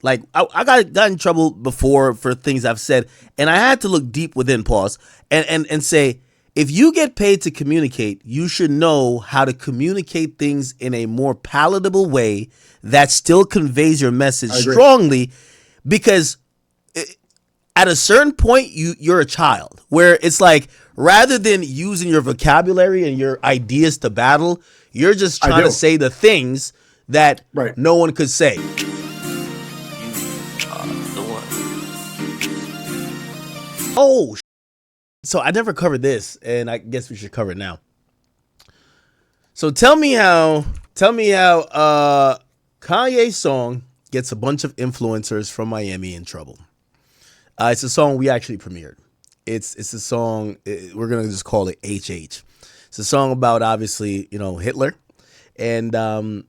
Like I got in trouble before for things I've said, and I had to look deep within, pause, and say, if you get paid to communicate, you should know how to communicate things in a more palatable way that still conveys your message strongly, because at a certain point you're a child, where it's like, rather than using your vocabulary and your ideas to battle, you're just trying to say the things that no one could say. Oh, so I never covered this, and I guess we should cover it now. So tell me how Kanye's song gets a bunch of influencers from Miami in trouble. It's a song we actually premiered. It's a song, we're gonna just call it HH. It's a song about, obviously, Hitler, and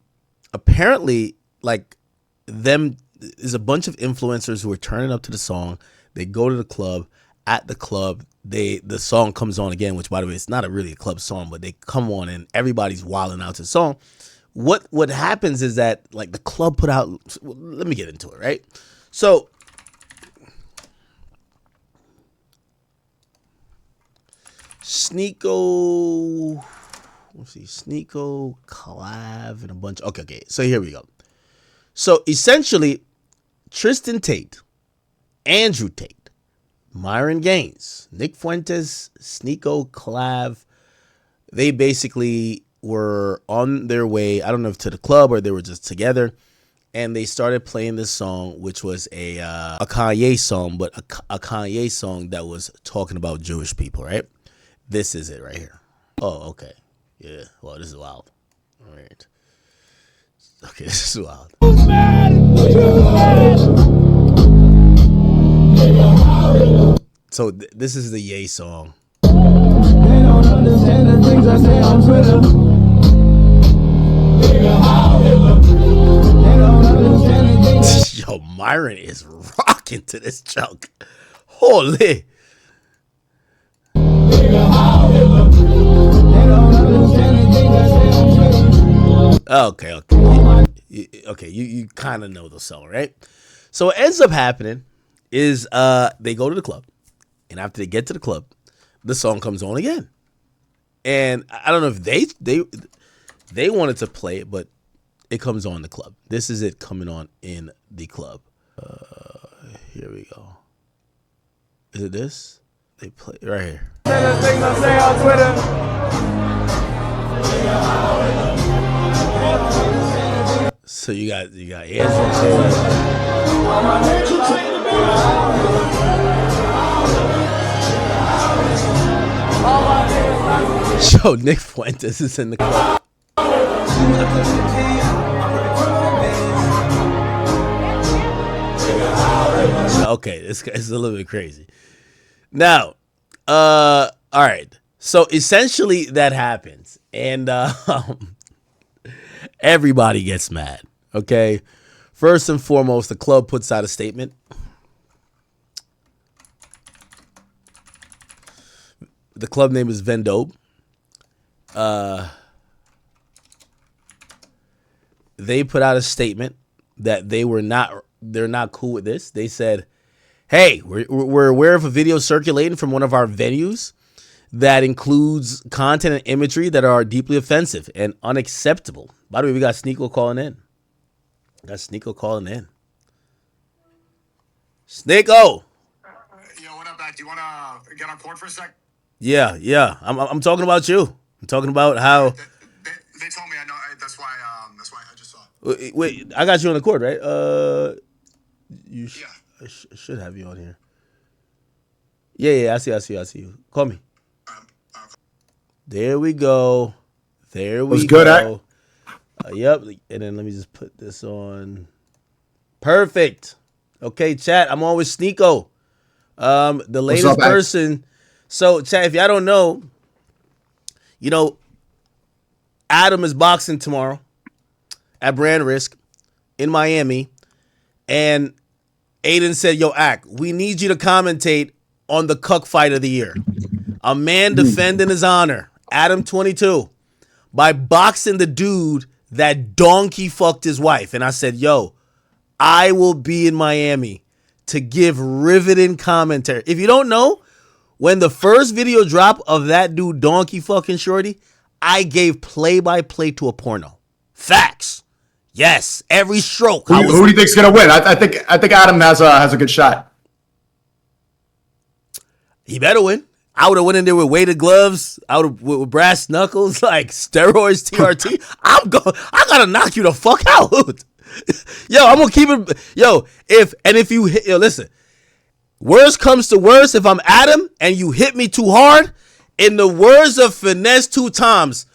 apparently, like, there's a bunch of influencers who are turning up to the song. They go to the club. At the club, the song comes on again, which, by the way, it's not really a club song, but they come on and everybody's wilding out to the song. What happens is that, like, the club put out, let me get into it, right? So Sneako, Collab, and a bunch. Okay. So here we go. So essentially, Tristan Tate, Andrew Tate, Myron Gaines, Nick Fuentes, Sneako, Collab, they basically were on their way, I don't know if to the club or they were just together, and they started playing this song, which was a Kanye song, but a Kanye song that was talking about Jewish people, right? This is it right here. Oh, okay. Yeah, well, this is wild. All right. Okay, this is wild. So this is the Ye song. They don't understand the things I say on Twitter. They don't understand the things. Yo, Myron is rocking to this chunk. Holy. Okay. Okay, you kind of know the song, right? So what ends up happening is they go to the club, and after they get to the club, the song comes on again. And I don't know if they wanted to play it, but it comes on the club. This is it coming on in the club. Here we go. Is it this? They play right here. So you got Yo, Nick Fuentes is in the club. Okay, it's a little bit crazy. Now, all right. So essentially that happens, and everybody gets mad. Okay, first and foremost, the club puts out a statement. The club name is Vendobe. They put out a statement that they're not cool with this. They said, hey, we're aware of a video circulating from one of our venues that includes content and imagery that are deeply offensive and unacceptable. By the way, we got Sneako calling in. Sneako! Yo, what up, Back? Do you want to get on court for a sec? Yeah. I'm talking about you. I'm talking about how... They told me, I know, that's why I just saw it. Wait, I got you on the court, right? I should have you on here. Yeah, I see you. Call me. There we go. What's good, Yep, and then let me just put this on. Perfect. Okay, chat, I'm on with Sneako. The latest person. So, chat, if y'all don't know, Adam is boxing tomorrow at Brand Risk in Miami. And Aiden said, yo, Ak, we need you to commentate on the cuck fight of the year. A man defending his honor, Adam 22, by boxing the dude that donkey fucked his wife. And I said, yo, I will be in Miami to give riveting commentary. If you don't know, when the first video dropped of that dude Donkey fucking Shorty, I gave play-by-play to a porno. Facts. Yes, every stroke. Who do you think's gonna win? I think Adam has a good shot. He better win. I would have went in there with weighted gloves, with brass knuckles, like steroids, TRT. I gotta knock you the fuck out. Yo, I'm gonna keep it. Yo, if you hit, listen. Worst comes to worst, if I'm Adam and you hit me too hard, in the words of Finesse 2 times,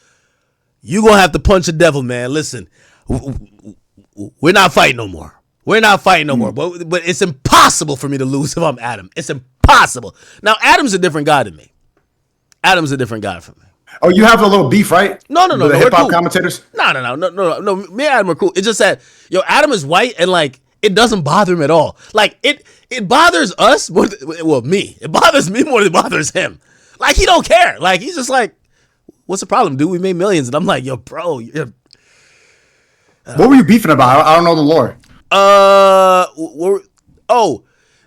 you gonna have to punch the devil, man. Listen, we're not fighting no more. But it's impossible for me to lose if I'm Adam. It's impossible. Now, Adam's a different guy than me. Adam's a different guy from me. Oh, you have a little beef, right? No. The hip hop commentators? No. Me and Adam are cool. It's just that, Adam is white and like, it doesn't bother him at all. Like, it bothers us more me. It bothers me more than it bothers him. Like, he don't care. Like, he's just like, what's the problem, dude? We made millions. And I'm like, yo, bro. What were you beefing about? I don't know the lore.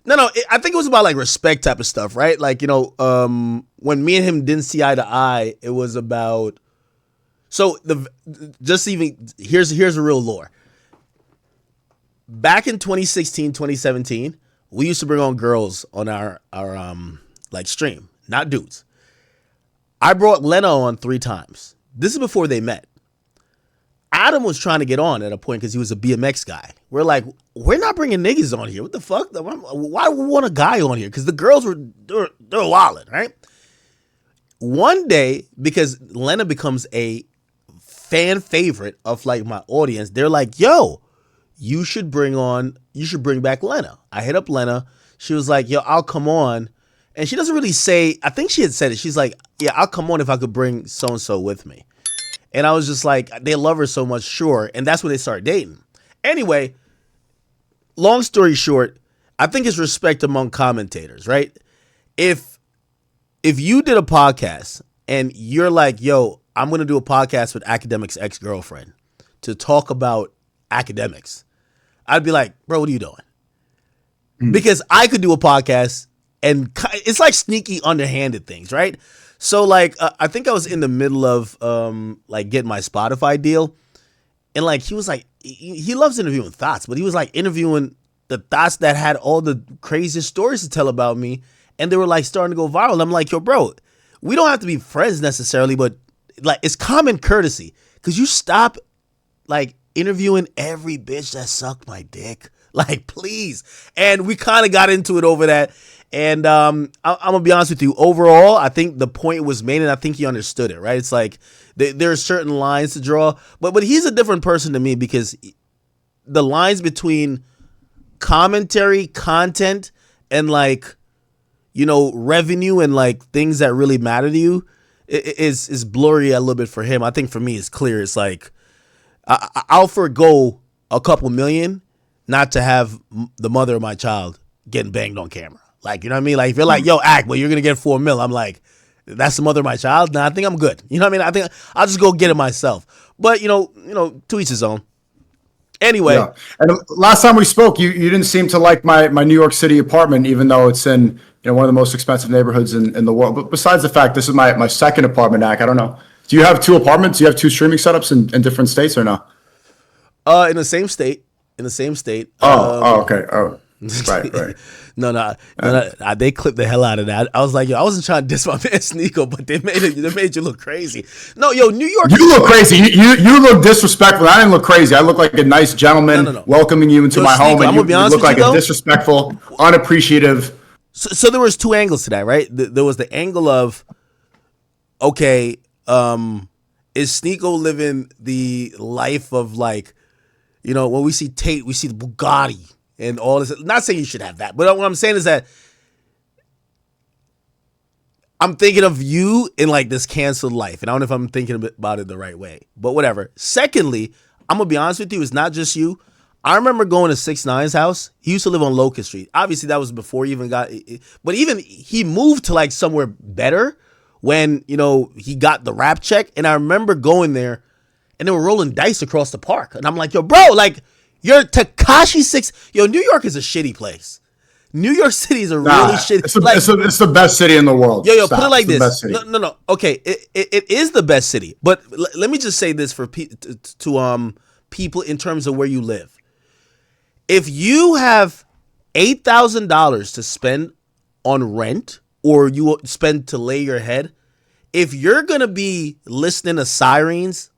No. I think it was about like respect type of stuff, right? Like, when me and him didn't see eye to eye, it was about. So here's a real lore. Back in 2016, 2017, we used to bring on girls on our like stream, not dudes. I brought Lena on 3 times. This is before they met. Adam was trying to get on at a point because he was a BMX guy. We're like, we're not bringing niggas on here. What the fuck? Why would we want a guy on here? Because the girls they're wilding, right? One day, because Lena becomes a fan favorite of like my audience, they're like, yo, you should bring back Lena. I hit up Lena. She was like, yo, I'll come on. And she doesn't really say, I think she had said it. She's like, yeah, I'll come on if I could bring so-and-so with me. And I was just like, they love her so much, sure. And that's when they started dating. Anyway, long story short, I think it's respect among commentators, right? If you did a podcast and you're like, yo, I'm going to do a podcast with Akademiks' ex-girlfriend to talk about Akademiks, I'd be like, bro, what are you doing? Because I could do a podcast and it's like sneaky underhanded things, right? So like, I think I was in the middle of like getting my Spotify deal, and like he was like, he loves interviewing thoughts, but he was like interviewing the thoughts that had all the craziest stories to tell about me, and they were like starting to go viral. I'm like, yo, bro, we don't have to be friends necessarily, but like it's common courtesy. Could you stop like interviewing every bitch that sucked my dick? Like, please. And we kind of got into it over that. And I'm gonna be honest with you. Overall, I think the point was made, and I think he understood it. Right? It's like there are certain lines to draw, but he's a different person to me because the lines between commentary, content, and like revenue and like things that really matter to you is blurry a little bit for him. I think for me, it's clear. It's like I'll forgo a couple million not to have the mother of my child getting banged on camera. Like, you know what I mean? Like, if you're like, yo, act, but you're going to get $4 million. I'm like, that's the mother of my child? Nah, I think I'm good. You know what I mean? I think I'll just go get it myself. But, to each his own. Anyway. Yeah. And last time we spoke, you didn't seem to like my New York City apartment, even though it's in one of the most expensive neighborhoods in the world. But besides the fact, this is my second apartment, Ack. I don't know. Do you have 2 apartments? Do you have 2 streaming setups in different states or no? In the same state. Okay. Oh. Right. No. They clipped the hell out of that. I was like, yo, I wasn't trying to diss my man Sneako, but they made you look crazy. No, yo, New York. You look crazy. You look disrespectful. I didn't look crazy. I look like a nice gentleman welcoming you into my home, and you look like a disrespectful, unappreciative. So there was 2 angles to that, right? There was the angle of, okay, is Sneako living the life of like, when we see Tate, we see the Bugatti. And all this, not saying you should have that, but what I'm saying is that I'm thinking of you in like this canceled life. And I don't know if I'm thinking about it the right way, but whatever. Secondly, I'm going to be honest with you, it's not just you. I remember going to 6ix9ine's house. He used to live on Locust Street. Obviously, that was before he even but even he moved to like somewhere better when, he got the rap check. And I remember going there and they were rolling dice across the park. And I'm like, yo, bro, like, You're Tekashi 6. Yo, New York is a shitty place. New York City is a really shitty. It's the best city in the world. Yo, Stop. Put it like this. No. Okay, it is the best city, but let me just say this for people in terms of where you live. If you have $8,000 to spend on rent, or you spend to lay your head, if you're gonna be listening to sirens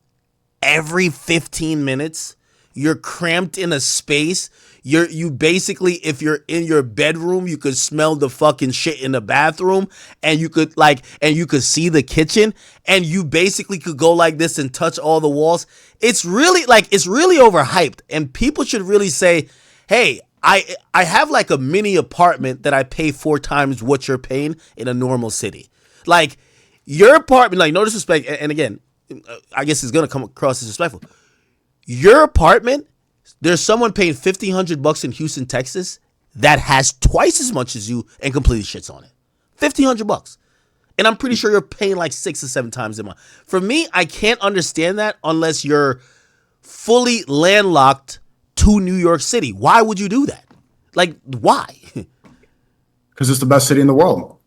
every 15 minutes, you're cramped in a space. You basically, if you're in your bedroom, you could smell the fucking shit in the bathroom, and you could see the kitchen, and you basically could go like this and touch all the walls. It's really overhyped, and people should really say, hey, I have like a mini apartment that I pay 4 times what you're paying in a normal city. Like, your apartment, like, no disrespect, and again, I guess it's gonna come across disrespectful. Your apartment, there's someone paying $1,500 in Houston, Texas, that has twice as much as you and completely shits on it. $1,500, and I'm pretty sure you're paying like 6 or 7 times a month. For me, I can't understand that unless you're fully landlocked to New York City. Why would you do that? Like, why? Because it's the best city in the world.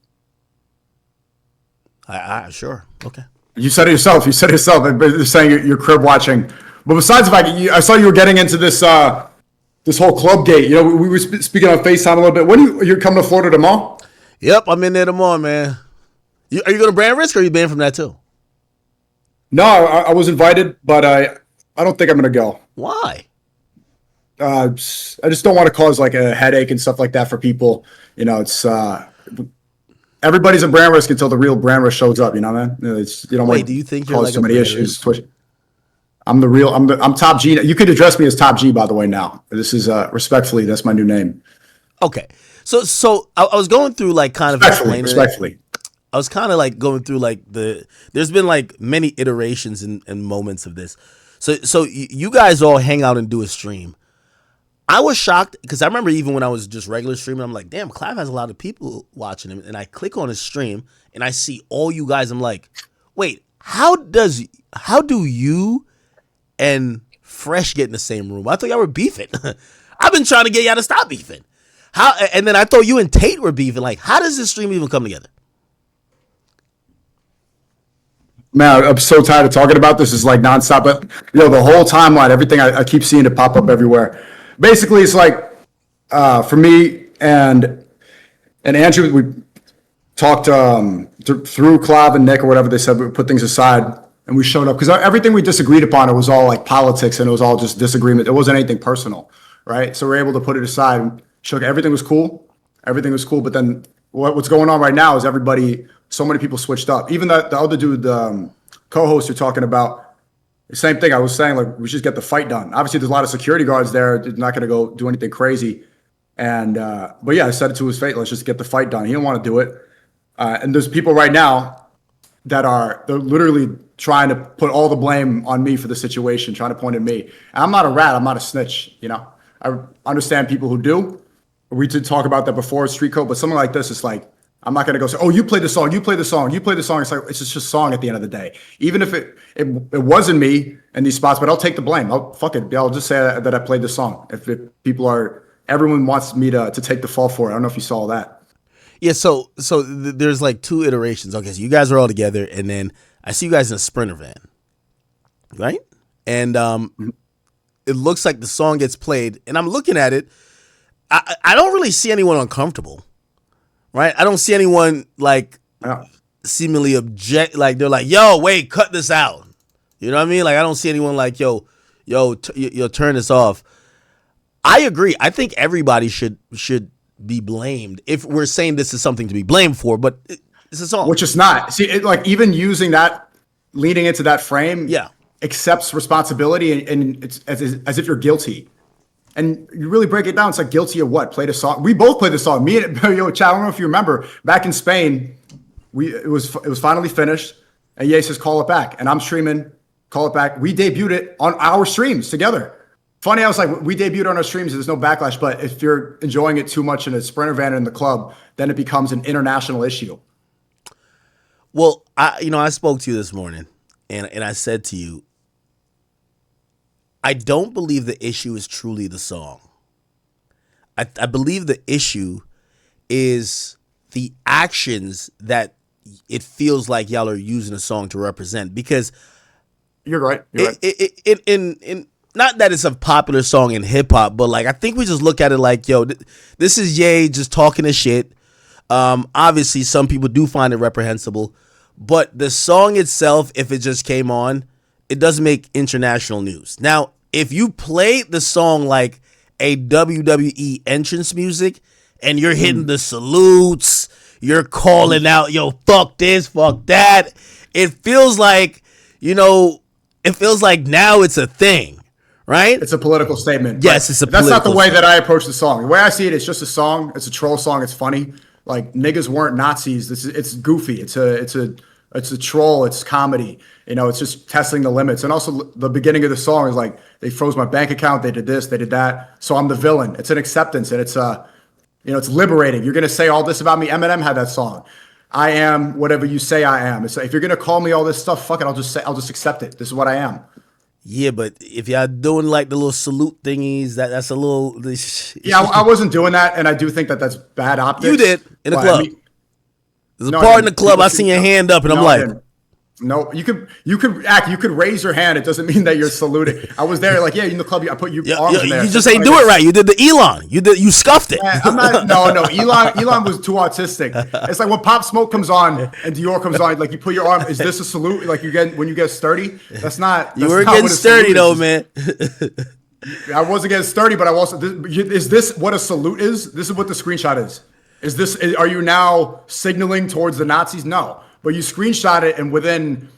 Sure. Okay. You said it yourself. You're saying you're crib watching. But besides the fact, I saw you were getting into this this whole club gate. You know, we were speaking on FaceTime a little bit. When you're coming to Florida tomorrow? Yep, I'm in there tomorrow, man. Are you going to brand risk, or are you banned from that too? No, I was invited, but I don't think I'm going to go. Why? I just don't want to cause like a headache and stuff like that for people. You know, it's everybody's a brand risk until the real brand risk shows up. You know, man. You don't want do you think to you're cause like so many issues. Risk? I'm Top G. You could address me as Top G, by the way. Now, this is respectfully. That's my new name. Okay, so I was going through like kind of respectfully. I was kind of like going through like there's been like many iterations and moments of this. So you guys all hang out and do a stream. I was shocked because I remember even when I was just regular streaming, I'm like, damn, Clive has a lot of people watching him. And I click on his stream and I see all you guys. I'm like, wait, how do you and Fresh get in the same room? I thought y'all were beefing. I've been trying to get y'all to stop beefing. And then I thought you and Tate were beefing. Like, how does this stream even come together? Man, I'm so tired of talking about this. It's like nonstop. But the whole timeline, everything I keep seeing it pop up everywhere. Basically, it's like for me and Andrew, we talked through Clive and Nick or whatever they said. We put things aside and we showed up because everything we disagreed upon, it was all like politics and it was all just disagreement. It wasn't anything personal, right? So we're able to put it aside. Everything was cool. But then what's going on right now is so many people switched up. Even the other dude, the co-host you're talking about, the same thing. I was saying, like, we should just get the fight done. Obviously, there's a lot of security guards there. They're not going to go do anything crazy. And but yeah, I said it to his face. Let's just get the fight done. He didn't want to do it. And there's people right now they're literally trying to put all the blame on me for the situation, trying to point at me. And I'm not a rat. I'm not a snitch. I understand people who do. We did talk about that before, street code. But something like this, it's like, I'm not going to go say, oh, you play the song, you play the song, you play the song. It's like, it's just a song at the end of the day. Even if it wasn't me in these spots, but I'll take the blame. I'll just say that I played the song. Everyone wants me to take the fall for it. I don't know if you saw that. Yeah, so there's like 2 iterations. Okay, so you guys are all together, and then I see you guys in a Sprinter van, right? And it looks like the song gets played, and I'm looking at it. I don't really see anyone uncomfortable. Right, I don't see anyone like seemingly object. Like they're like, "Yo, wait, cut this out." You know what I mean? Like I don't see anyone like, "Yo, turn this off." I agree. I think everybody should be blamed if we're saying this is something to be blamed for. But it's a song, which it's not. See, even using that, leading into that frame, accepts responsibility and it's as if you're guilty. And you really break it down. It's like guilty of what? Played a song. We both played the song. Me and Chad, I don't know if you remember back in Spain, it was finally finished. And Ye says, call it back. And I'm streaming, call it back. We debuted it on our streams together. Funny, I was like, we debuted on our streams. There's no backlash. But if you're enjoying it too much in a Sprinter van in the club, then it becomes an international issue. Well, I spoke to you this morning and I said to you, I don't believe the issue is truly the song. I believe the issue is the actions that it feels like y'all are using a song to represent. Because You're right. You're right. in not that it's a popular song in hip hop, but like I think we just look at it like, yo, this is Ye just talking his shit. Obviously, some people do find it reprehensible, but the song itself, if it just came on, it doesn't make international news. Now, if you play the song like a WWE entrance music and you're hitting the salutes, you're calling out, yo, fuck this, fuck that, it feels like, it feels like now it's a thing. Right? It's a political statement. Yes, it's a That's not the way statement. that I approach the song. The way I see it, it's just a song. It's a troll song. It's funny. Like niggas weren't Nazis. It's goofy. It's a troll. It's comedy. It's just testing the limits. And also the beginning of the song is like they froze my bank account. They did this. They did that. So I'm the villain. It's an acceptance, and it's it's liberating. You're gonna say all this about me. Eminem had that song. I am whatever you say I am. It's like, if you're gonna call me all this stuff, fuck it. I'll just accept it. This is what I am. Yeah, but if y'all doing like the little salute thingies, that's a little. Yeah, I wasn't doing that, and I do think that that's bad optics. You did in the But, club. There's a part in the club. I seen your hand up, and I'm like, no, you could raise your hand. It doesn't mean that you're saluting. I was there, like, yeah, in the club. I put your arms in there. You just ain't do it right. You did the Elon. You scuffed it. I'm not. No. Elon was too autistic. It's like when Pop Smoke comes on and Dior comes on. Like you put your arm. Is this a salute? Like when you get sturdy. That's not. You were getting sturdy though, man. I wasn't getting sturdy, but I was. Is this what a salute is? This is what the screenshot is. Are you now signaling towards the Nazis? No. But you screenshot it, and within,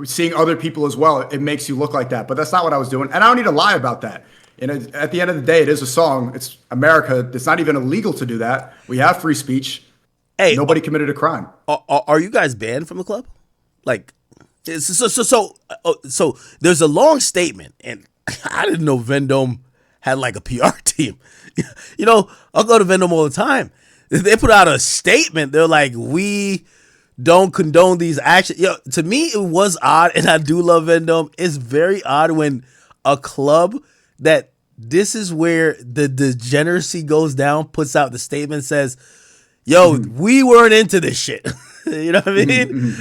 seeing other people as well, it makes you look like that. But that's not what I was doing. And I don't need to lie about that. At the end of the day, it is a song. It's America. It's not even illegal to do that. We have free speech. Hey, nobody committed a crime. Are you guys banned from the club? Like, so there's a long statement, and I didn't know Vendome had like a PR team. I'll go to Vendome all the time. They put out a statement. They're like, we don't condone these actions. To me, it was odd, and I do love Vendome. It's very odd when a club that this is where the degeneracy goes down puts out the statement, says, yo, we weren't into this shit. You know what I mean?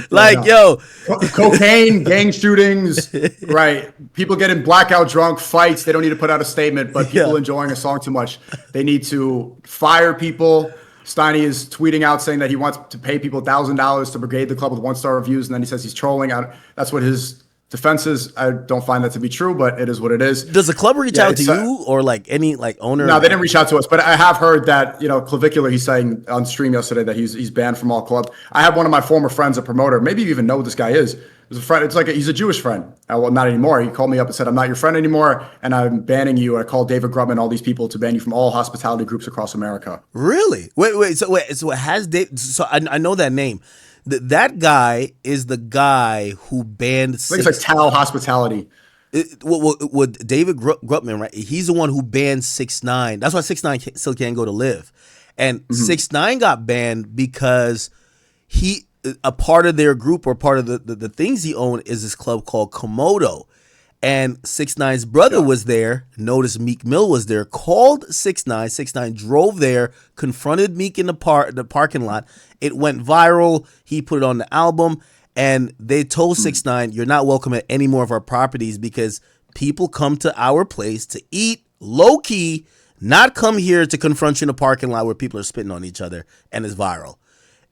Cocaine, gang shootings, right? People getting blackout drunk, fights. They don't need to put out a statement, but people enjoying a song too much. They need to fire people. Steiny is tweeting out saying that he wants to pay people $1,000 to brigade the club with 1-star reviews, and then he says he's trolling. That's what his defense is. I don't find that to be true, but it is what it is. Does the club reach out to you or like any like owner? No, they didn't reach out to us, but I have heard that Clavicular. He's saying on stream yesterday that he's banned from all club. I have one of my former friends, a promoter. Maybe you even know who this guy is. He's a friend. It's like he's a Jewish friend. Well, not anymore. He called me up and said, "I'm not your friend anymore, and I'm banning you." I called David Grubman, all these people, to ban you from all hospitality groups across America. Really? Wait. So it has David? So I know that name. That guy is the guy who banned. I think it's like Tao Hospitality. With David Grubman, right? He's the one who banned 6ix9ine. That's why 6ix9ine still can't go to Live. And 6ix9ine got banned because a part of their group or part of the things he owned is this club called Komodo. And 6ix9ine's brother was there. Notice Meek Mill was there. Called 6ix9ine. 6ix9ine drove there, confronted Meek in the parking lot. It went viral. He put it on the album. And they told 6ix9ine, you're not welcome at any more of our properties because people come to our place to eat low-key, not come here to confront you in a parking lot where people are spitting on each other, and it's viral.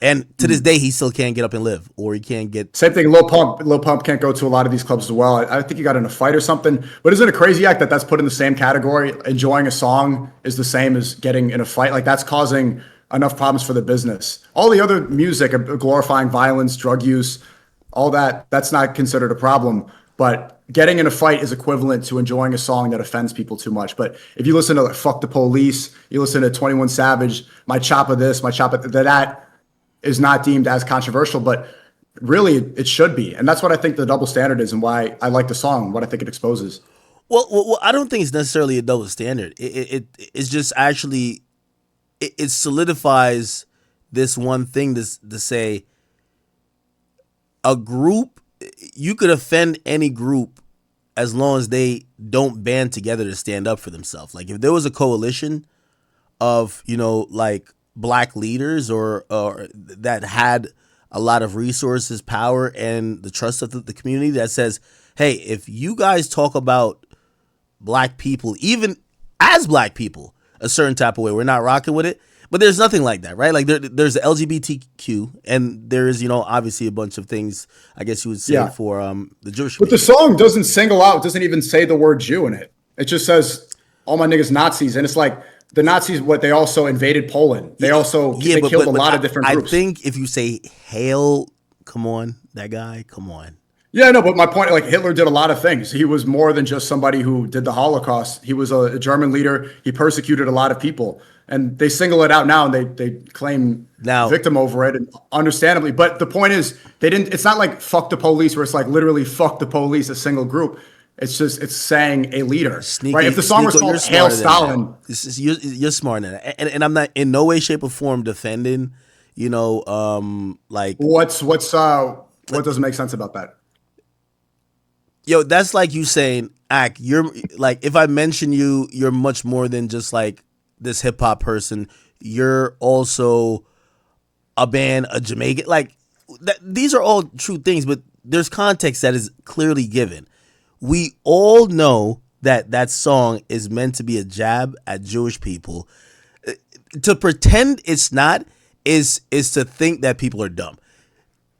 And to this day, he still can't get up and live, or he can't get... Same thing, Lil Pump can't go to a lot of these clubs as well. I think he got in a fight or something. But isn't it a crazy act that that's put in the same category? Enjoying a song is the same as getting in a fight. Like, that's causing enough problems for the business. All the other music, glorifying violence, drug use, all that's not considered a problem. But getting in a fight is equivalent to enjoying a song that offends people too much. But if you listen to like, Fuck the Police, you listen to 21 Savage, My Choppa this, My Choppa that is not deemed as controversial, but really it should be. And that's what I think the double standard is and why I like the song, what I think it exposes. Well, I don't think it's necessarily a double standard. It's just actually, it solidifies this one thing to say a group, you could offend any group as long as they don't band together to stand up for themselves. Like if there was a coalition of, like black leaders or that had a lot of resources, power, and the trust of the community that says, hey, if you guys talk about black people, even as black people, a certain type of way, we're not rocking with it. But there's nothing like that, right? Like there's the LGBTQ, and there is, obviously a bunch of things, I guess you would say, for the Jewish But community. the song doesn't single out, doesn't even say the word Jew in it. It just says, all my niggas Nazis. And it's like, the Nazis, they also invaded Poland. They also killed a lot of different groups. I think if you say hail, come on, that guy, come on. Yeah, no, but my point, like Hitler did a lot of things. He was more than just somebody who did the Holocaust. He was a German leader. He persecuted a lot of people. And they single it out now and they claim victim over it, and understandably. But the point is, it's not like fuck the police, where it's like literally fuck the police, a single group. It's saying a leader. Right? If the song was called Hail Stalin. You're smart in that. And I'm not in no way, shape, or form defending, like. What doesn't make sense about that? Yo, that's like you saying, you're like, if I mention you, you're much more than just like this hip hop person. You're also a band, a Jamaican. Like, these are all true things, but there's context that is clearly given. We all know that song is meant to be a jab at Jewish people. To pretend it's not is to think that people are dumb.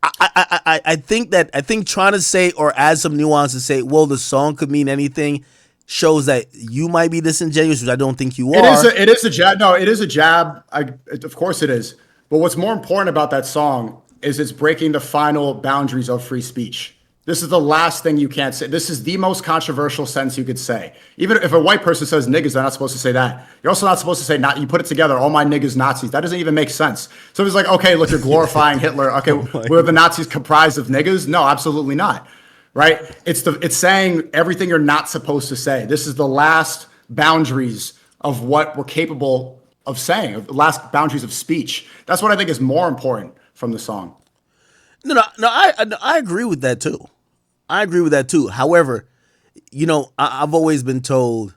I think trying to say or add some nuance to say, well, the song could mean anything, shows that you might be disingenuous, which I don't think you are. It is a jab. No, it is a jab. Of course it is. But what's more important about that song is it's breaking the final boundaries of free speech. This is the last thing you can't say. This is the most controversial sentence you could say. Even if a white person says niggas, they're not supposed to say that. You're also not supposed to say not. You put it together, all my niggas Nazis. That doesn't even make sense. So it's like, okay, look, you're glorifying Hitler. Okay, were the Nazis comprised of niggas? No, absolutely not. Right? It's saying everything you're not supposed to say. This is the last boundaries of what we're capable of saying, the last boundaries of speech. That's what I think is more important from the song. No, I agree with that too. However, I've always been told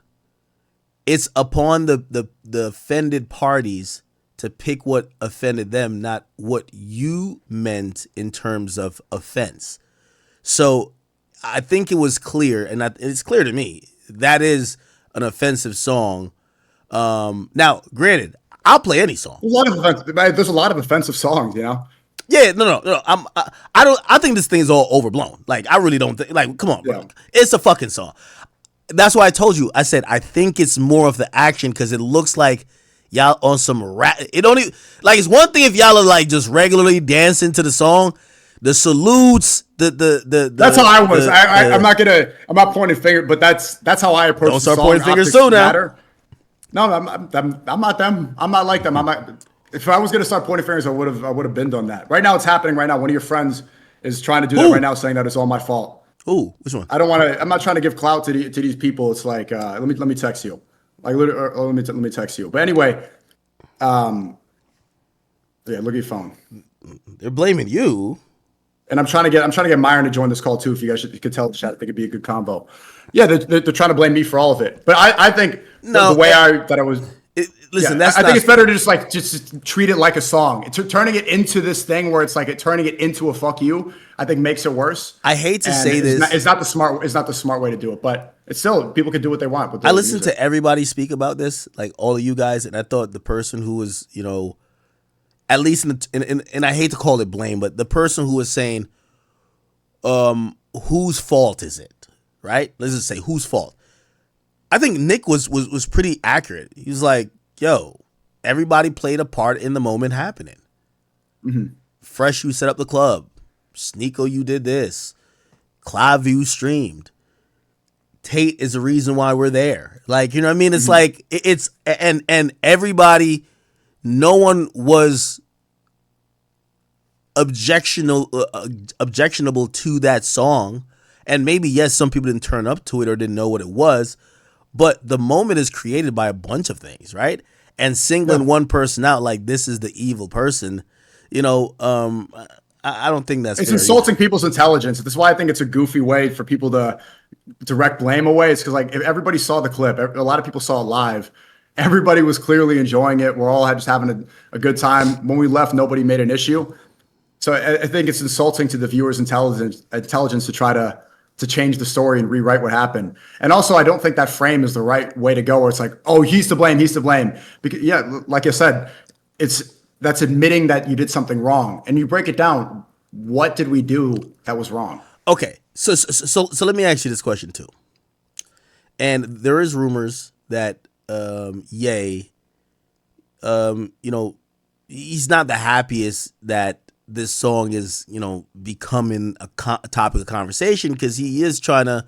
it's upon the offended parties to pick what offended them, not what you meant in terms of offense. So I think it was clear, and it's clear to me, that is an offensive song. Now, granted, I'll play any song. There's a lot of offensive songs, Yeah, no. I think this thing is all overblown. Like, I really don't think. Like, come on, bro. It's a fucking song. That's why I told you. I said I think it's more of the action because it looks like y'all on some rap. It don't even like. It's one thing if y'all are like just regularly dancing to the song, the salutes, the. That's how I was. I'm not pointing fingers, but that's how I approach. Don't start pointing fingers soon now. No, I'm not them. I'm not like them. I'm not. If I was going to start pointing fingers, I would have been done that. Right now, it's happening right now. One of your friends is trying to do that right now, saying that it's all my fault. Ooh, which one? I don't want to. I'm not trying to give clout to these people. It's like, let me text you. Like, let me text you. But anyway, yeah, look at your phone. They're blaming you. And I'm trying to get Myron to join this call too. If you could tell the chat, I think it'd be a good combo. Yeah, they're trying to blame me for all of it. But I think the way I was. Listen, I think it's better to just treat it like a song. Turning it into this thing where it's like turning it into a fuck you, I think makes it worse. I hate to say this. It's not the smart way to do it, but it's still, people can do what they want. I listened to everybody speak about this, like all of you guys, and I thought the person who was, at least and I hate to call it blame, but the person who was saying, whose fault is it, right? Let's just say whose fault. I think Nick was pretty accurate. He was like, yo, everybody played a part in the moment happening. Mm-hmm. Fresh, you set up the club. Sneako, you did this. Clive, you streamed. Tate is the reason why we're there. Like, you know what I mean? It's like, it's, and everybody, no one was objectionable to that song. And maybe, yes, some people didn't turn up to it or didn't know what it was. But the moment is created by a bunch of things, right? And singling one person out like this is the evil person, I don't think that's It's fair insulting either. people's intelligence. That's why I think it's a goofy way for people to direct blame away. It's because like if everybody saw the clip, a lot of people saw it live. Everybody was clearly enjoying it. We're all just having a good time. When we left, nobody made an issue. So I think it's insulting to the viewer's intelligence to try to change the story and rewrite what happened. And also, I don't think that frame is the right way to go. Where it's like, oh, he's to blame, he's to blame. Because yeah, like I said, that's admitting that you did something wrong, and you break it down. What did we do that was wrong? Okay, so let me ask you this question too. And there is rumors that Ye, he's not the happiest that this song is, becoming a topic of conversation, because he is trying to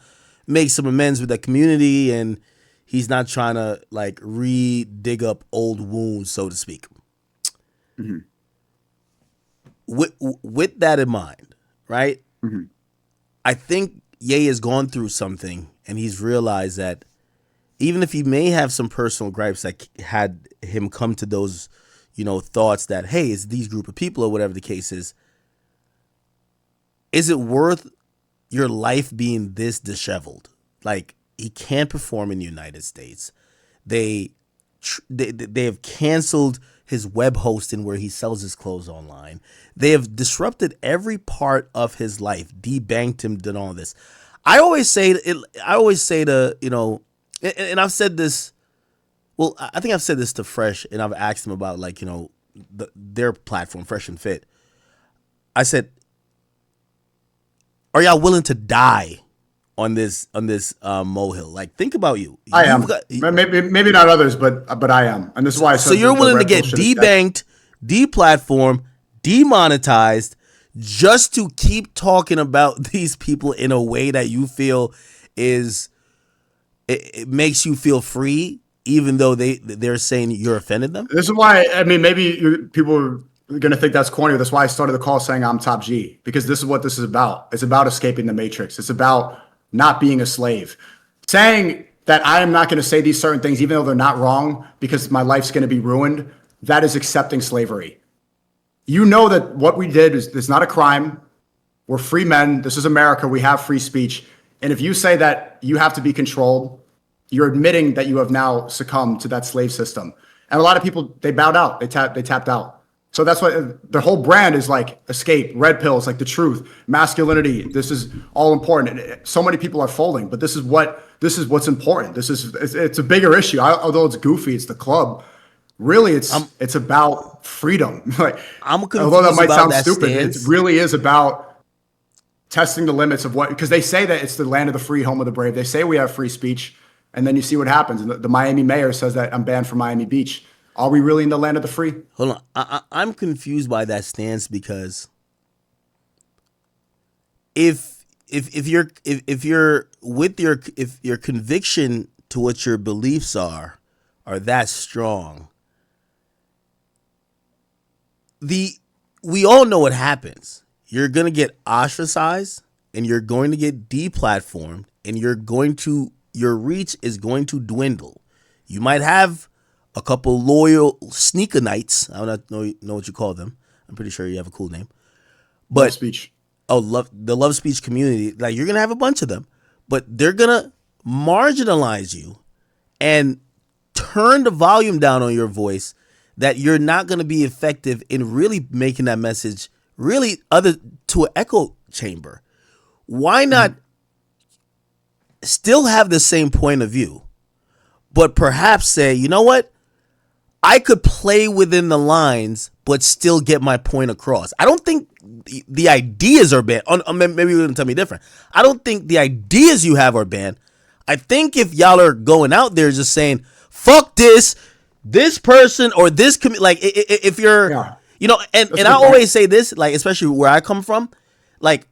make some amends with the community, and he's not trying to like dig up old wounds, so to speak. Mm-hmm. With that in mind, right? Mm-hmm. I think Ye has gone through something, and he's realized that even if he may have some personal gripes that had him come to those, thoughts that, hey, it's these group of people or whatever the case is it worth your life being this disheveled? Like, he can't perform in the United States. They have canceled his web hosting where he sells his clothes online. They have disrupted every part of his life, debanked him, done all this. I always say to, and I've said this, well, I think I've said this to Fresh, and I've asked him about like, their platform, Fresh and Fit. I said, are y'all willing to die on this molehill? Like, think about you. I am. Maybe not others, but I am, and this is why I said. So you're willing to get debanked, deplatformed, demonetized, just to keep talking about these people in a way that you feel it makes you feel free, even though they're saying you're offended them? This is why, maybe people are going to think that's corny. That's why I started the call saying I'm top G, because this is what this is about. It's about escaping the matrix. It's about not being a slave. Saying that I am not going to say these certain things, even though they're not wrong, because my life's going to be ruined, that is accepting slavery. You know that what we did is not a crime. We're free men. This is America. We have free speech. And if you say that you have to be controlled, you're admitting that you have now succumbed to that slave system. And a lot of people, they bowed out. They tapped out. So that's why their whole brand is like escape, red pills, like the truth, masculinity. This is all important. And so many people are folding, but this is what's important. It's a bigger issue. Although it's goofy, it's the club. Really, it's about freedom. Like, I'm confused although that might sound that stupid, stance. it really is about testing the limits of what, because they say that it's the land of the free, home of the brave. They say we have free speech, and then you see what happens. And the Miami mayor says that I'm banned from Miami Beach. Are we really in the land of the free? Hold on, I'm confused by that stance, because if your conviction to what your beliefs are that strong, we all know what happens. You're gonna get ostracized, and you're going to get deplatformed, and your reach is going to dwindle. You might have a couple loyal sneaker knights. I don't know what you call them. I'm pretty sure you have a cool name. But Love speech. The love speech community, like, you're gonna have a bunch of them, but they're gonna marginalize you and turn the volume down on your voice, that you're not gonna be effective in really making that message really other to an echo chamber. Why not still have the same point of view, but perhaps say, you know what? I could play within the lines, but still get my point across. I don't think the ideas are banned. Maybe you're going to tell me different. I don't think the ideas you have are banned. I think if y'all are going out there just saying, fuck this person, or this, like, if you're, and I always say this, like, especially where I come from, like,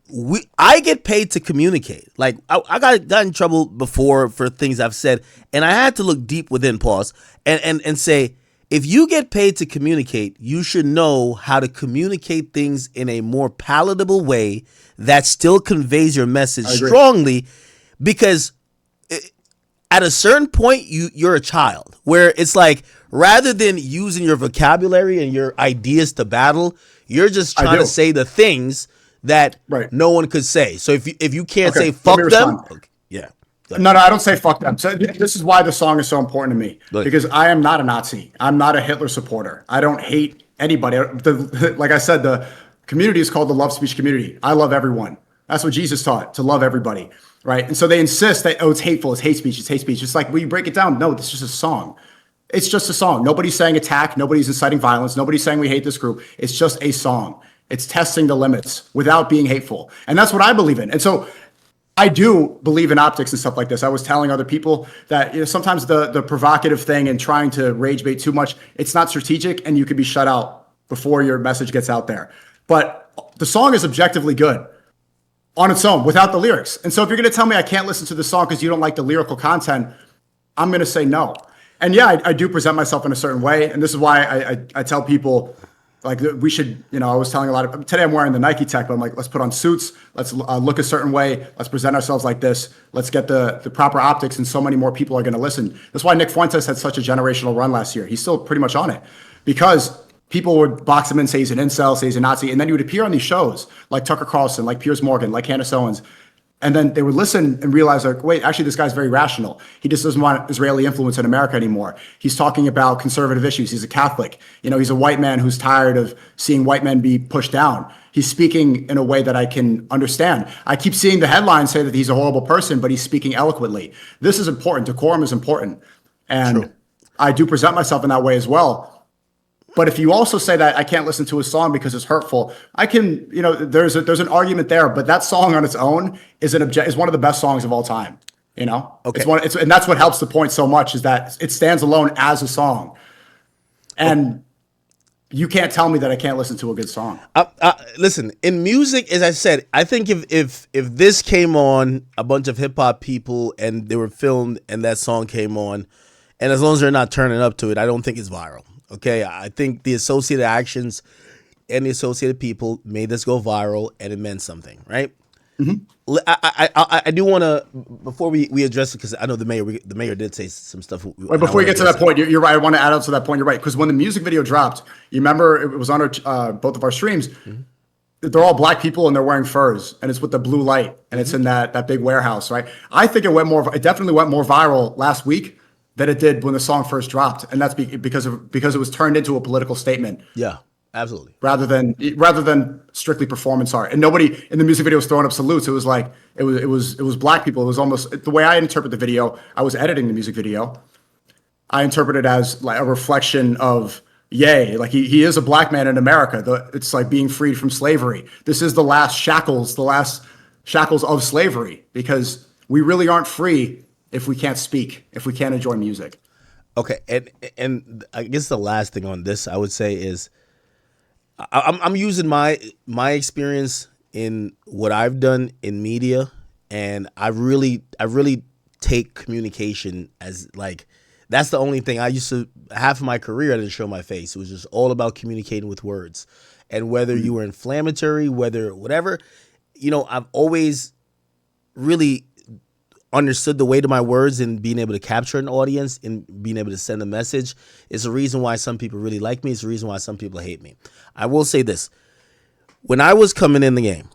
I get paid to communicate. Like, I got in trouble before for things I've said, and I had to look deep within, pause, and say, if you get paid to communicate, you should know how to communicate things in a more palatable way that still conveys your message strongly, because at a certain point, you're a child, where it's like, rather than using your vocabulary and your ideas to battle, You're just I trying do. to say the things that Right. no one could say. So if you can't Okay, say let fuck me them, respond. okay, yeah. No, I don't say fuck them. So this is why the song is so important to me, Go ahead. because I am not a Nazi. I'm not a Hitler supporter. I don't hate anybody. Like I said, the community is called the love speech community. I love everyone. That's what Jesus taught, to love everybody, right? And so they insist that, oh, it's hateful, it's hate speech, it's hate speech. It's like, when you break it down, no, this is just a song. It's just a song. Nobody's saying attack. Nobody's inciting violence. Nobody's saying we hate this group. It's just a song. It's testing the limits without being hateful. And that's what I believe in. And so I do believe in optics and stuff like this. I was telling other people that, sometimes the provocative thing and trying to rage bait too much, it's not strategic, and you could be shut out before your message gets out there. But the song is objectively good on its own without the lyrics. And so if you're going to tell me I can't listen to the song because you don't like the lyrical content, I'm going to say no. And yeah, I do present myself in a certain way. And this is why I tell people, like, we should, I was telling a lot of, today I'm wearing the Nike tech, but I'm like, let's put on suits. Let's look a certain way. Let's present ourselves like this. Let's get the proper optics, and so many more people are going to listen. That's why Nick Fuentes had such a generational run last year. He's still pretty much on it, because people would box him in, say he's an incel, say he's a Nazi. And then he would appear on these shows like Tucker Carlson, like Piers Morgan, like Candace Owens. And then they would listen and realize, like, wait, actually, this guy's very rational. He just doesn't want Israeli influence in America anymore. He's talking about conservative issues. He's a Catholic. He's a white man who's tired of seeing white men be pushed down. He's speaking in a way that I can understand. I keep seeing the headlines say that he's a horrible person, but he's speaking eloquently. This is important. Decorum is important. And True. I do present myself in that way as well. But if you also say that I can't listen to a song because it's hurtful, I can, there's an argument there. But that song on its own is one of the best songs of all time. Okay. And that's what helps the point so much, is that it stands alone as a song. And you can't tell me that I can't listen to a good song. Listen, in music, as I said, I think if this came on, a bunch of hip hop people, and they were filmed, and that song came on, and as long as they're not turning up to it, I don't think it's viral. Okay, I think the associated actions and the associated people made this go viral, and it meant something, right? Mm-hmm. I do want to, before we address it, because I know the mayor did say some stuff. Wait, before you get to that point, you're right. I want to add on to that point. You're right, because when the music video dropped, you remember it was on both of our streams. Mm-hmm. They're all black people and they're wearing furs, and it's with the blue light, and it's in that big warehouse, right? I think it definitely went more viral last week than it did when the song first dropped, and that's because it was turned into a political statement. Yeah, absolutely. Rather than strictly performance art, and nobody in the music video was throwing up salutes. It was like it was black people. It was almost, the way I interpret the video. I was editing the music video. I interpret it as like a reflection of, yay, like he is a black man in America. It's like being freed from slavery. This is the last shackles of slavery, because we really aren't free if we can't speak, if we can't enjoy music. Okay, and I guess the last thing on this I would say is, I'm using my experience in what I've done in media, and I really take communication as, like, that's the only thing. I used to, half of my career I didn't show my face. It was just all about communicating with words, and whether you were inflammatory, whether whatever, I've always really understood the weight of my words and being able to capture an audience and being able to send a message. Is the reason why some people really like me. It's the reason why some people hate me. I will say this. When I was coming in the game,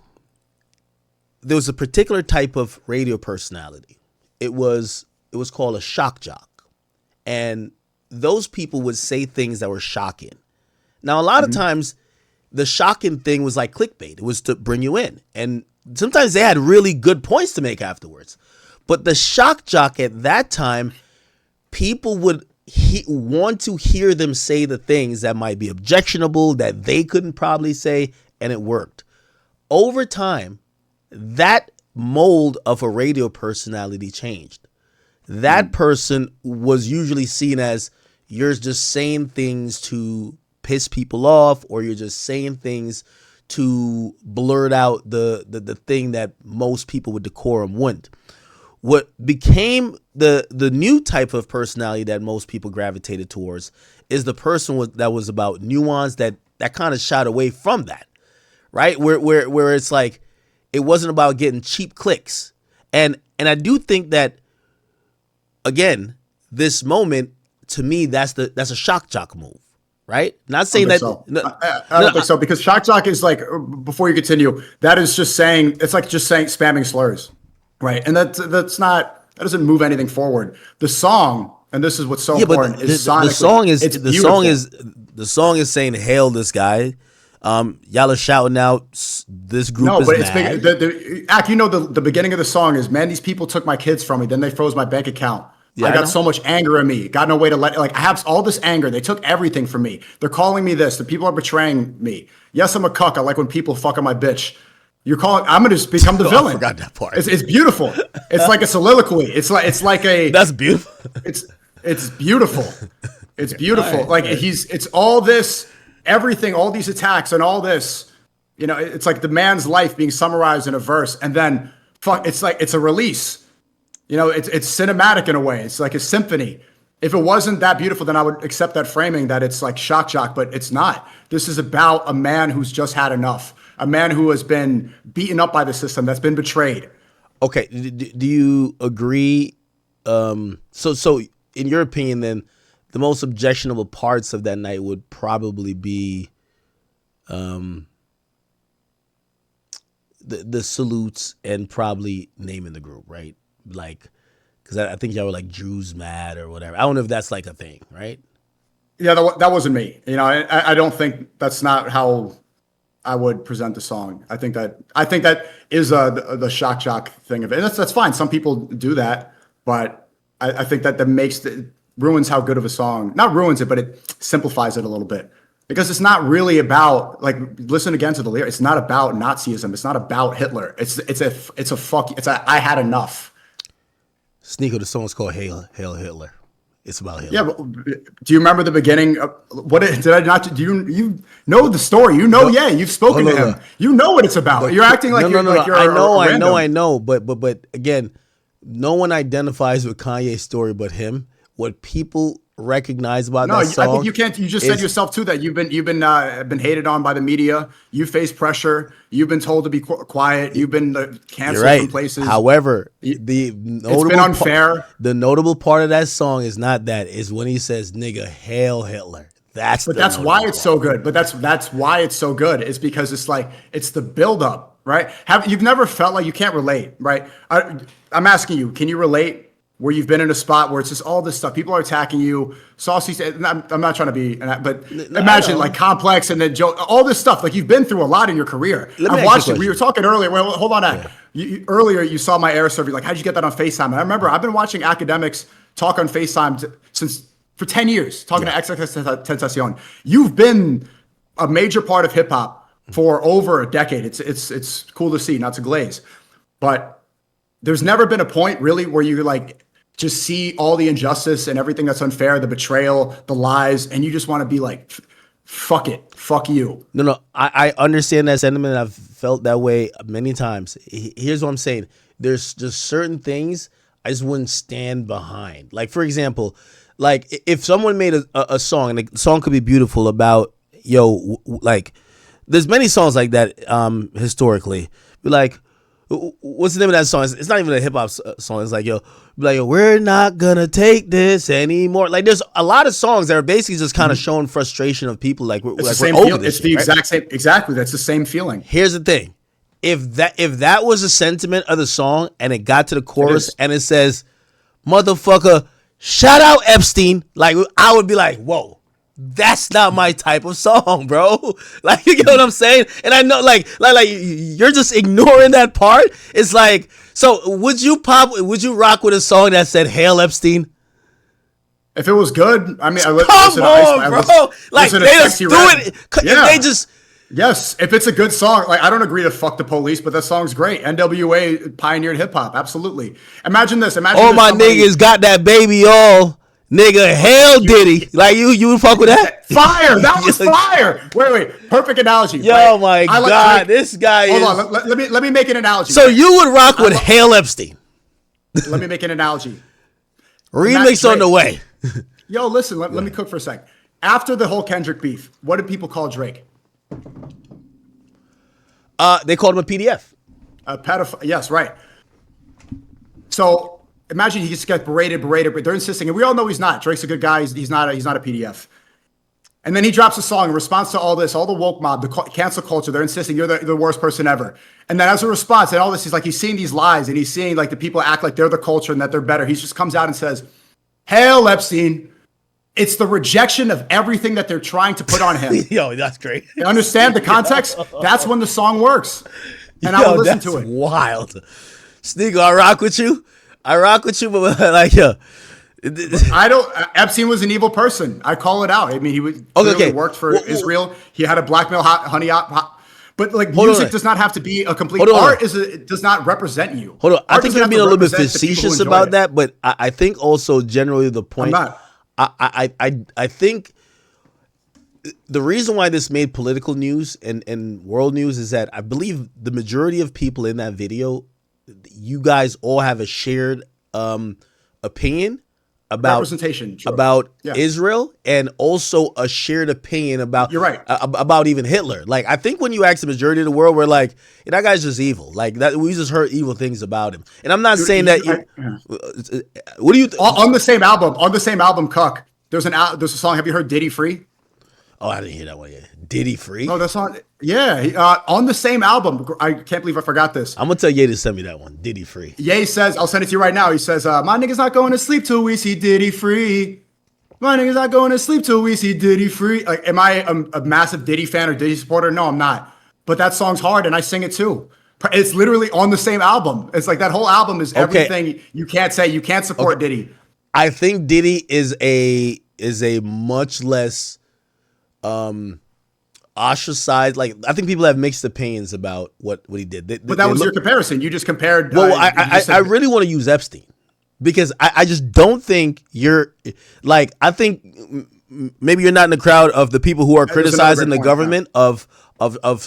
there was a particular type of radio personality. It was called a shock jock. And those people would say things that were shocking. Now, a lot of times the shocking thing was like clickbait. It was to bring you in. And sometimes they had really good points to make afterwards. But the shock jock at that time, people would want to hear them say the things that might be objectionable, that they couldn't probably say, and it worked. Over time, that mold of a radio personality changed. That person was usually seen as, you're just saying things to piss people off, or you're just saying things to blurt out the thing that most people with decorum wouldn't. What became the new type of personality that most people gravitated towards is the person that was about nuance, that kind of shot away from that, right? Where it's like, it wasn't about getting cheap clicks. And I do think that, again, this moment, to me, that's a shock jock move. right? Not I saying don't that. think so. No, I don't think so, because shock jock is like, before you continue, that is just saying, it's like just saying spamming slurs, right? And that's not, that doesn't move anything forward. The song, and this is what's so yeah, but important, is sonically, it's the beautiful. song is saying hail this guy. Y'all are shouting out this group No, is but it's mad. big. Ak, you know, the beginning of the song is, man, these people took my kids from me. Then they froze my bank account. Yeah, I I got know. so much anger in me. Got no way to like, I have all this anger. They took everything from me. They're calling me this. The people are betraying me. Yes, I'm a cuck. I like when people fuck on my bitch. I'm going to become the Oh, I villain. forgot that part. It's beautiful. It's like a soliloquy. It's like a, That's beautiful. it's beautiful. It's beautiful. All right. It's all this, everything, all these attacks and all this, you know, it's like the man's life being summarized in a verse, and then it's like, it's a release. You know, it's cinematic in a way. It's like a symphony. If it wasn't that beautiful, then I would accept that framing that it's like shock jock, but it's not. This is about a man who's just had enough, a man who has been beaten up by the system, that's been betrayed. Okay, do you agree? So in your opinion, then the most objectionable parts of that night would probably be, the salutes and probably naming the group, right? Like, because I think y'all were like Drew's mad or whatever. I don't know if that's like a thing, right? Yeah, that wasn't me. You know, I don't think, that's not how I would present the song. I think that is the shock jock thing of it. And that's fine. Some people do that, but I think that ruins how good of a song. Not ruins it, but it simplifies it a little bit. Because it's not really about, like, listen again to the lyrics. It's not about Nazism. It's not about Hitler. It's a I had enough. Sneako, the song's called Hail Hitler. It's about Hitler. Yeah, but do you remember the beginning? Did I not? Do you know the story? You know, yeah, you've spoken to him. You know what it's about. You're acting like you're like you're I know. But again, no one identifies with Kanye's story but him. What people recognize about that song. I think you can't. You just said yourself too that you've been hated on by the media. You face pressure. You've been told to be quiet. You've been canceled from places. However, it's been unfair. The notable part of that song is not that. Is when he says "nigga, hail Hitler." That's why it's so good. But that's why it's so good. It's because it's like, it's the buildup, right? You've never felt like you can't relate, right? I'm asking you, can you relate? Where you've been in a spot where it's just all this stuff, people are attacking you, saucy. I'm not trying to be, but imagine like Complex and then Joe, all this stuff. Like, you've been through a lot in your career. I've watched it. We were talking earlier. Well, hold on, Ak. Earlier you saw my air survey. Like, how'd you get that on FaceTime? And I remember I've been watching Akademiks talk on FaceTime for 10 years, talking to XXXTentacion. You've been a major part of hip hop for over a decade. It's cool to see, not to glaze, but there's never been a point really where you like just see all the injustice and everything that's unfair, the betrayal, the lies, and you just want to be like, fuck it, fuck you. No, I understand that sentiment. I've felt that way many times. Here's what I'm saying. There's just certain things I just wouldn't stand behind. Like, for example, like if someone made a song, and the song could be beautiful about, like, there's many songs like that historically. Be like, what's the name of that song? It's not even a hip hop song. It's like, we're not gonna take this anymore. Like, there's a lot of songs that are basically just kind of showing frustration of people. Like, we're over this. It's the exact same. Exactly, that's the same feeling. Here's the thing: if that was a sentiment of the song, and it got to the chorus, and it says, "Motherfucker, shout out Epstein," like, I would be like, "Whoa." That's not my type of song, bro. Like, you get what I'm saying? And I know, like you're just ignoring that part. It's like, so would you rock with a song that said "Hail Epstein"? If it was good, I mean, bro. Like, they just do it. Yeah. If they just. Yes, if it's a good song, like, I don't agree to "Fuck the Police," but that song's great. NWA pioneered hip hop, absolutely. Imagine this. All my niggas got that baby all. Nigga, hell Diddy. Like, you would fuck with that? Fire. That was fire. Wait. Perfect analogy. Yo, my God. This guy is. Hold on. Let me make an analogy. So you would rock with Hail Epstein. Let me make an analogy. Remix on the way. Yo, listen, let me cook for a sec. After the whole Kendrick beef, what did people call Drake? They called him a PDF. A pedophile. Yes, right. So imagine he just gets berated, but they're insisting, and we all know he's not. Drake's a good guy. He's not a PDF. And then he drops a song in response to all this, all the woke mob, the cancel culture. They're insisting you're the worst person ever. And then as a response and all this, he's seeing these lies and he's seeing like the people act like they're the culture and that they're better. He just comes out and says, "Hail Epstein." It's the rejection of everything that they're trying to put on him. Yo, that's great. You understand the context? That's when the song works. And I will listen to it. Wild. Sneako, I rock with you. But like, Epstein was an evil person. I call it out. I mean, he worked for Israel. He had a blackmail honey out. But like music does not have to be a complete art. Does not represent you. Hold on. I think you're being a little bit facetious about that, but I think also generally the point. I'm not. I think the reason why this made political news and world news is that I believe the majority of people in that video, you guys all have a shared opinion about representation, sure. about Israel, and also a shared opinion about you're right about even Hitler. Like I think when you ask the majority of the world, we're like, that guy's just evil. Like that, we just heard evil things about him. And I'm not saying that. What do you on the same album? On the same album, Cuck. There's a song. Have you heard "Diddy Free"? Oh, I didn't hear that one yet. Diddy Free? Oh, that's on. Yeah, on the same album. I can't believe I forgot this. I'm gonna tell Ye to send me that one. Diddy Free. Ye says, I'll send it to you right now. He says, "My niggas not going to sleep till we see Diddy Free. My niggas not going to sleep till we see Diddy Free." Like, am I a massive Diddy fan or Diddy supporter? No, I'm not. But that song's hard, and I sing it too. It's literally on the same album. It's like that whole album is everything you can't say. You can't support Diddy. I think Diddy is a much less ostracized. Like I think people have mixed opinions about what he did. But that was your comparison. You just compared. Well, I really want to use Epstein because I just don't think you're like, I think maybe you're not in the crowd of the people who are criticizing the government of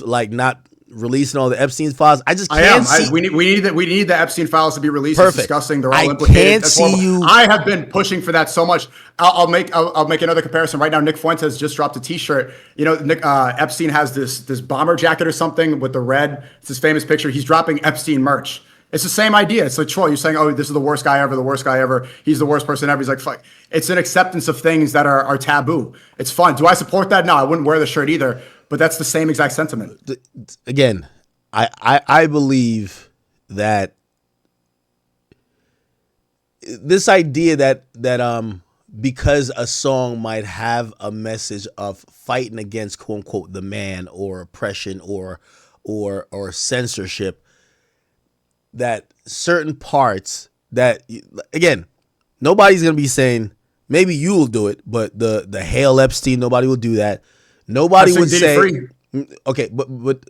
like not releasing all the Epstein files. I just can't see. We need the Epstein files to be released. Perfect. It's disgusting. They're all implicated. Can't see you. I have been pushing for that so much. I'll make another comparison right now. Nick Fuentes just dropped a T-shirt. You know, Epstein has this bomber jacket or something with the red. It's his famous picture. He's dropping Epstein merch. It's the same idea. It's like, Troy, you're saying, "Oh, this is the worst guy ever. He's the worst person ever." He's like, fuck. It's an acceptance of things that are taboo. It's fun. Do I support that? No, I wouldn't wear the shirt either. But that's the same exact sentiment. Again, I believe that this idea that because a song might have a message of fighting against quote unquote the man or oppression or censorship, that certain parts that, again, nobody's gonna be saying, maybe you will do it, but the Hail Epstein, nobody will do that. Nobody would say, okay, but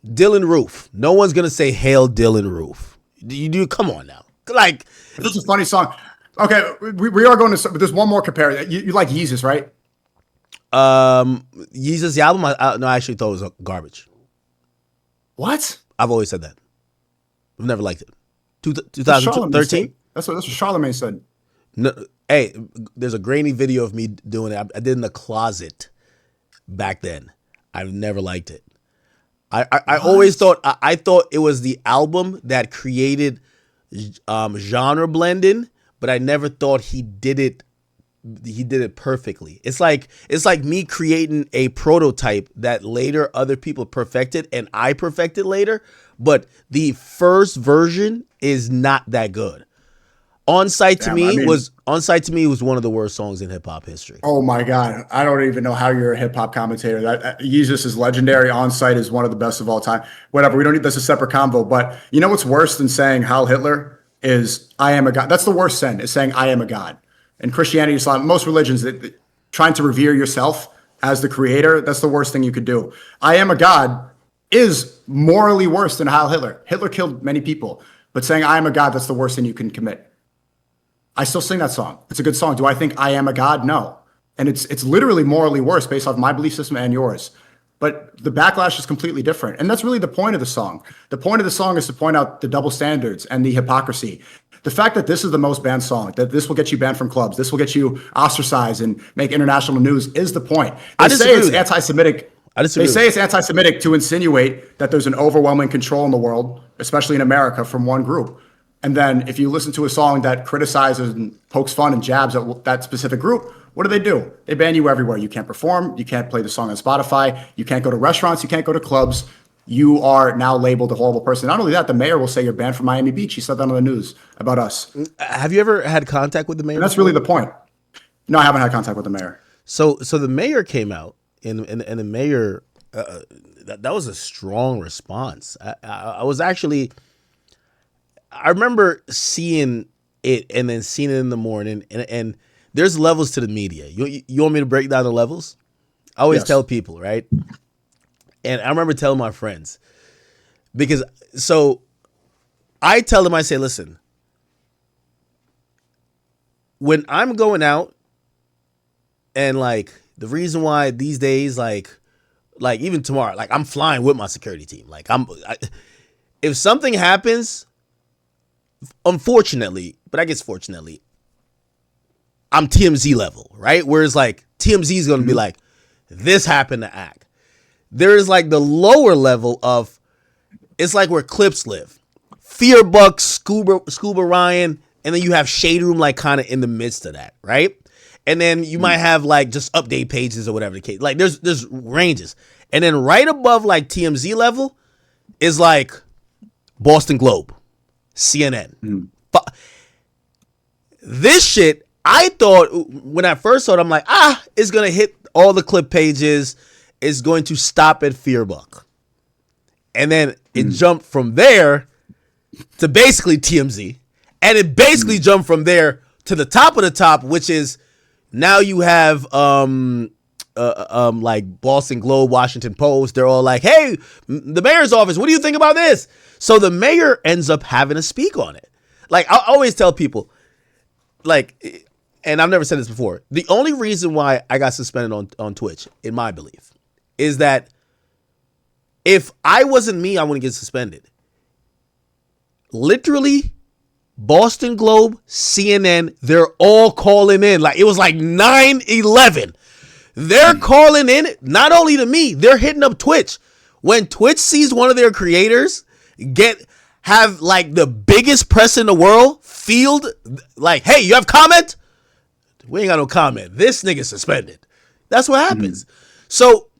Dylan Roof. No one's gonna say Hail Dylan Roof. You do. Come on now. Like, this is a funny song. Okay, we are going to. But there's one more comparison. You like Yeezus, right? Yeezus, the album. No, I actually thought it was garbage. What? I've always said that. I've never liked it. 2013. That's what Charlemagne said. No, hey, there's a grainy video of me doing it. I did it in the closet back then. I've never liked it. I always thought I thought it was the album that created genre blending, but I never thought he did it perfectly. It's like me creating a prototype that later other people perfected and I perfected later, but the first version is not that good. On Site to me was one of the worst songs in hip hop history. Oh my God. I don't even know how you're a hip hop commentator. That Yeezus is legendary. On Site is one of the best of all time. Whatever. We don't need this a separate convo, but you know what's worse than saying Heil Hitler is I am a God. That's the worst sin, is saying I am a God. In Christianity, Islam, most religions, trying to revere yourself as the creator, that's the worst thing you could do. I am a God is morally worse than Heil Hitler. Hitler killed many people, but saying I am a God, that's the worst thing you can commit. I still sing that song. It's a good song. Do I think I am a God? No. And it's literally morally worse based off my belief system and yours. But the backlash is completely different. And that's really the point of the song. The point of the song is to point out the double standards and the hypocrisy. The fact that this is the most banned song, that this will get you banned from clubs, this will get you ostracized and make international news is the point. They say it's anti-Semitic. They say it's anti-Semitic to insinuate that there's an overwhelming control in the world, especially in America, from one group. And then if you listen to a song that criticizes and pokes fun and jabs at that specific group, What do? They ban you everywhere. You can't perform. You can't play the song on Spotify. You can't go to restaurants. You can't go to clubs. You are now labeled a horrible person. Not only that, the mayor will say you're banned from Miami Beach. He said that on the news about us. Have you ever had contact with the mayor? And that's really the point. No, I haven't had contact with the mayor. So the mayor came out, and the mayor, that was a strong response. I was actually, I remember seeing it and then seeing it in the morning, and there's levels to the media. You want me to break down the levels? I always tell people, right? And I remember telling my friends, because so I tell them, I say, listen, when I'm going out, and like the reason why these days, like even tomorrow, like I'm flying with my security team. Like if something happens, unfortunately, but I guess fortunately, I'm TMZ level, right? Whereas like TMZ is going to be like, this happened to Act. There is like the lower level of, it's like where Clips live. Fearbuck, Scuba Ryan, and then you have Shade Room like kind of in the midst of that, right? And then you might have like just update pages or whatever the case. Like there's ranges. And then right above like TMZ level is like Boston Globe, CNN. This shit, I thought when I first saw it, I'm like, it's going to hit all the clip pages. It's going to stop at Fearbuck. And then it jumped from there to basically TMZ. And it basically jumped from there to the top of the top, which is now you have like Boston Globe, Washington Post. They're all like, hey, the mayor's office, what do you think about this? So the mayor ends up having to speak on it. Like I always tell people, like, and I've never said this before, the only reason why I got suspended on Twitch, in my belief, is that if I wasn't me, I wouldn't get suspended. Literally, Boston Globe, CNN, they're all calling in. Like it was like 9/11. They're calling in, not only to me, they're hitting up Twitch. When Twitch sees one of their creators have like the biggest press in the world field, like, hey, you have comment? We ain't got no comment. This nigga suspended. That's what happens. So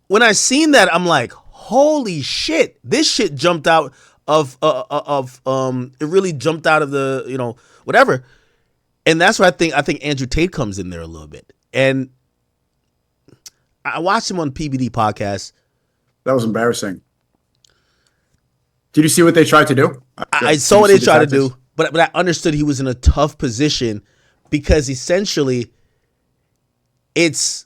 when I seen that, I'm like, holy shit, this shit jumped out of it really jumped out of the, whatever. And that's where I think Andrew Tate comes in there a little bit. And I watched him on PBD podcast. That was embarrassing. Did you see what they tried to do? I saw what they tried to do, but I understood he was in a tough position because essentially it's,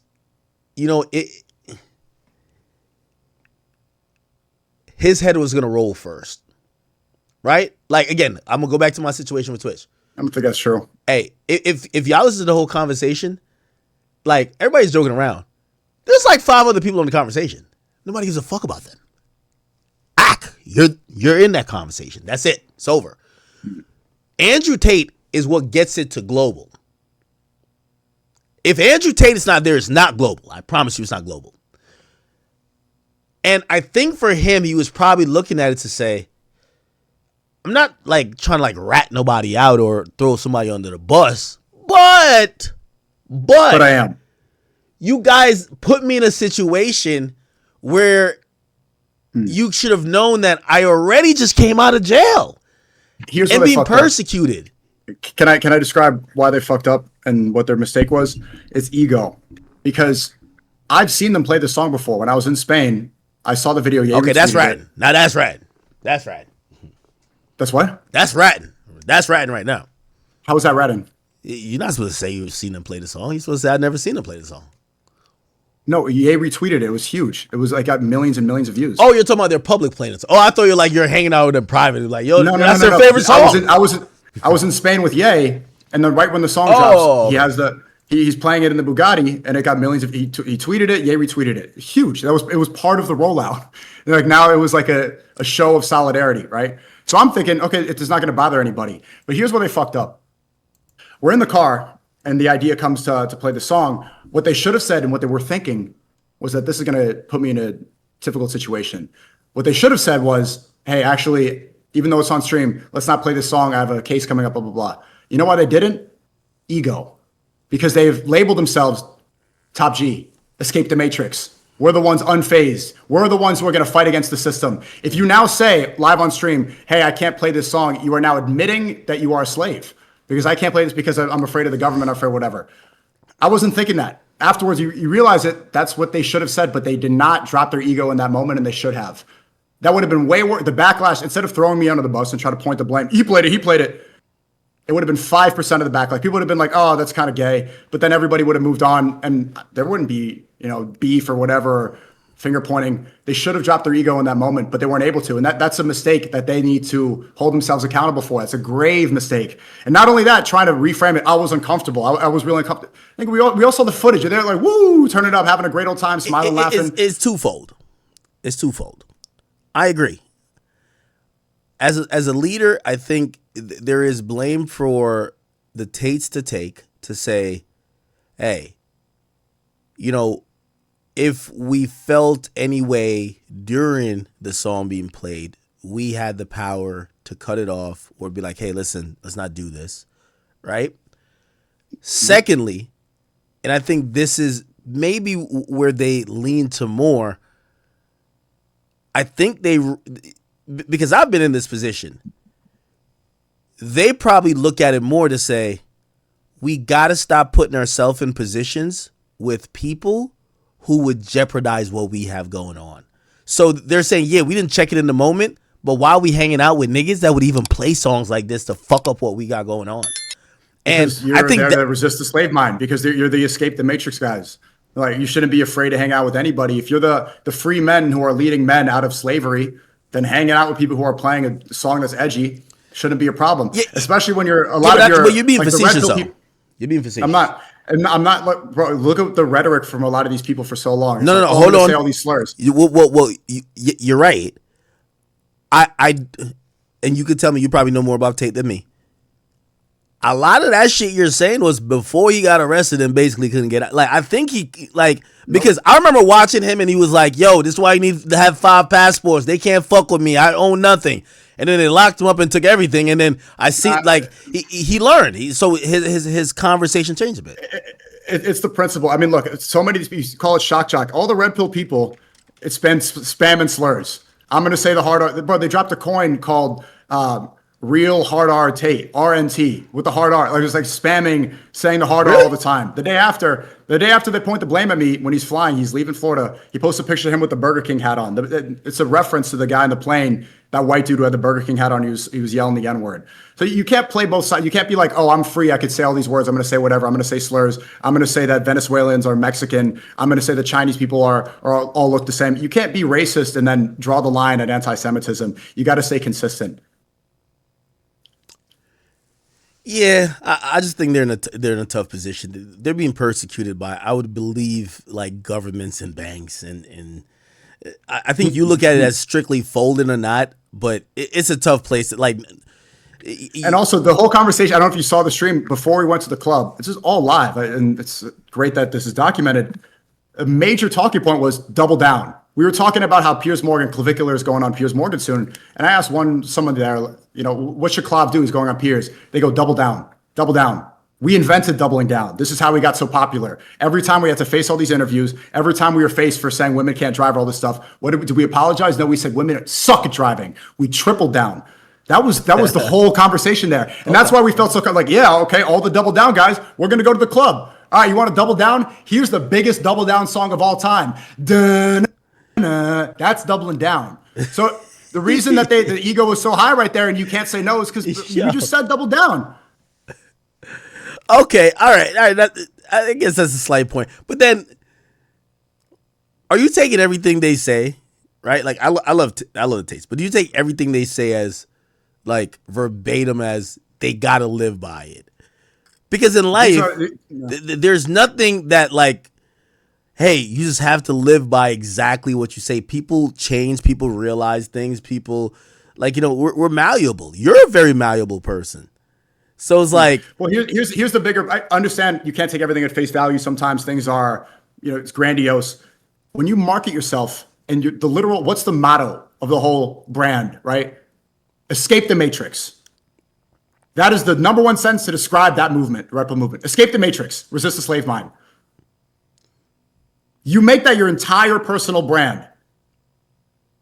his head was going to roll first, right? Like, again, I'm going to go back to my situation with Twitch. I don't think that's true. Hey, if y'all listen to the whole conversation, like, everybody's joking around. There's like 5 other people in the conversation. Nobody gives a fuck about them. You're in that conversation. That's it. It's over. Andrew Tate is what gets it to global. If Andrew Tate is not there, it's not global. I promise you it's not global. And I think for him, he was probably looking at it to say, I'm not like trying to like rat nobody out or throw somebody under the bus, but I am. You guys put me in a situation where you should have known that I already just came out of jail and being persecuted. Can I describe why they fucked up and what their mistake was? It's ego. Because I've seen them play the song before. When I was in Spain, I saw the video. Okay, that's ratting. Now that's ratting. That's ratting. That's what? That's ratting. That's ratting right now. How is that ratting? You're not supposed to say you've seen them play the song. You're supposed to say I've never seen them play the song. No, Ye retweeted it. It was huge. It was like got millions and millions of views. Oh, you're talking about their public playing it. Oh, I thought you're hanging out with them private. Like, yo, that's their favorite song. I was in Spain with Ye, and then right when the song drops, he has he's playing it in the Bugatti, and it got millions of. He tweeted it. Ye retweeted it. Huge. It was part of the rollout. And like now it was like a show of solidarity, right? So I'm thinking, okay, it's not going to bother anybody. But here's where they fucked up. We're in the car, and the idea comes to play the song. What they should have said and what they were thinking was that this is going to put me in a difficult situation. What they should have said was, hey, actually, even though it's on stream, let's not play this song. I have a case coming up, blah, blah, blah. You know why they didn't? Ego. because they've labeled themselves Top G, Escape the Matrix. We're the ones unfazed. We're the ones who are going to fight against the system. If you now say live on stream, hey, I can't play this song, you are now admitting that you are a slave because I can't play this because I'm afraid of the government or afraid of whatever. I wasn't thinking that. Afterwards, you realize it. That's what they should have said, but they did not drop their ego in that moment, and they should have. That would have been way worse. The backlash, instead of throwing me under the bus and trying to point the blame, he played it. It would have been 5% of the backlash. People would have been like, oh, that's kind of gay. But then everybody would have moved on, and there wouldn't be, beef or whatever, finger pointing. They should have dropped their ego in that moment, but they weren't able to. And that's a mistake that they need to hold themselves accountable for. It's a grave mistake. And not only that, trying to reframe it, I was uncomfortable. I was really uncomfortable. I think we all saw the footage. And they're like, woo, turn it up, having a great old time, smiling, laughing. It's twofold. I agree. As a leader, I think there is blame for the Tates to take to say, hey, if we felt any way during the song being played, we had the power to cut it off or be like, hey, listen, let's not do this, right? Secondly, and I think this is maybe where they lean to more, I think because I've been in this position, they probably look at it more to say, we got to stop putting ourselves in positions with people who would jeopardize what we have going on. So they're saying, yeah, we didn't check it in the moment, but why we hanging out with niggas that would even play songs like this to fuck up what we got going on? And you're I think there to resist the slave mind because you're the Escape the Matrix guys. Like, you shouldn't be afraid to hang out with anybody. If you're the free men who are leading men out of slavery, then hanging out with people who are playing a song that's edgy shouldn't be a problem. Yeah. Especially when you're you're being facetious though. You're being facetious. I'm not. Bro, look at the rhetoric from a lot of these people for so long. It's No. Hold on. Say all these slurs. You're right. And you could tell me you probably know more about Tate than me. A lot of that shit you're saying was before he got arrested and basically couldn't get out. Like, I think because I remember watching him and he was like, yo, this is why you need to have 5 passports. They can't fuck with me. I own nothing. And then they locked him up and took everything. And then I see he learned. So his conversation changed a bit. It's the principle. I mean, look, so many of these people, you call it shock jock. All the red pill people, it's been spam and slurs. I'm going to say the hard R. Bro, they dropped a coin called Real Hard R Tate, RNT, with the hard R. Like, it's like spamming, saying the hard R all the time. The day after they point the blame at me when he's flying, he's leaving Florida. He posts a picture of him with the Burger King hat on. It's a reference to the guy in the plane, that white dude who had the Burger King hat on. He was yelling the N-word. So you can't play both sides. You can't be like, oh, I'm free. I could say all these words. I'm going to say whatever. I'm going to say slurs. I'm going to say that Venezuelans are Mexican. I'm going to say that Chinese people are all look the same. You can't be racist and then draw the line at anti-Semitism. You got to stay consistent. Yeah, I just think they're in a tough position. They're being persecuted by, I would believe, like governments and banks, and I think you look at it as strictly folding or not, but it's a tough place. And also the whole conversation. I don't know if you saw the stream before we went to the club. This is all live, and it's great that this is documented. A major talking point was double down. We were talking about how Piers Morgan, clavicular is going on Piers Morgan soon. And I asked someone there, what should Clav do? He's going on Piers. They go, double down, double down. We invented doubling down. This is how we got so popular. Every time we had to face all these interviews, every time we were faced for saying women can't drive, all this stuff, did we apologize? No, we said women suck at driving. We tripled down. That was the whole conversation there. And that's why we felt so like, yeah, okay, all the double down guys, we're going to go to the club. All right, you want to double down? Here's the biggest double down song of all time. Dun, that's doubling down. So the reason that the ego was so high right there and you can't say no is because you just said double down. Okay, all right. I guess that's a slight point. But then, are you taking everything they say, right? Like, I love the taste, but do you take everything they say as like verbatim as they gotta live by it? Because in life, there's nothing that like, hey, you just have to live by exactly what you say. People change. People realize things. People, like, we're malleable. You're a very malleable person. So it's like, well, here's the bigger. I understand you can't take everything at face value. Sometimes things are, it's grandiose. When you market yourself and the literal, what's the motto of the whole brand, right? Escape the Matrix. That is the number one sentence to describe that movement, the Red Pill movement. Escape the matrix, resist the slave mind. You make that your entire personal brand.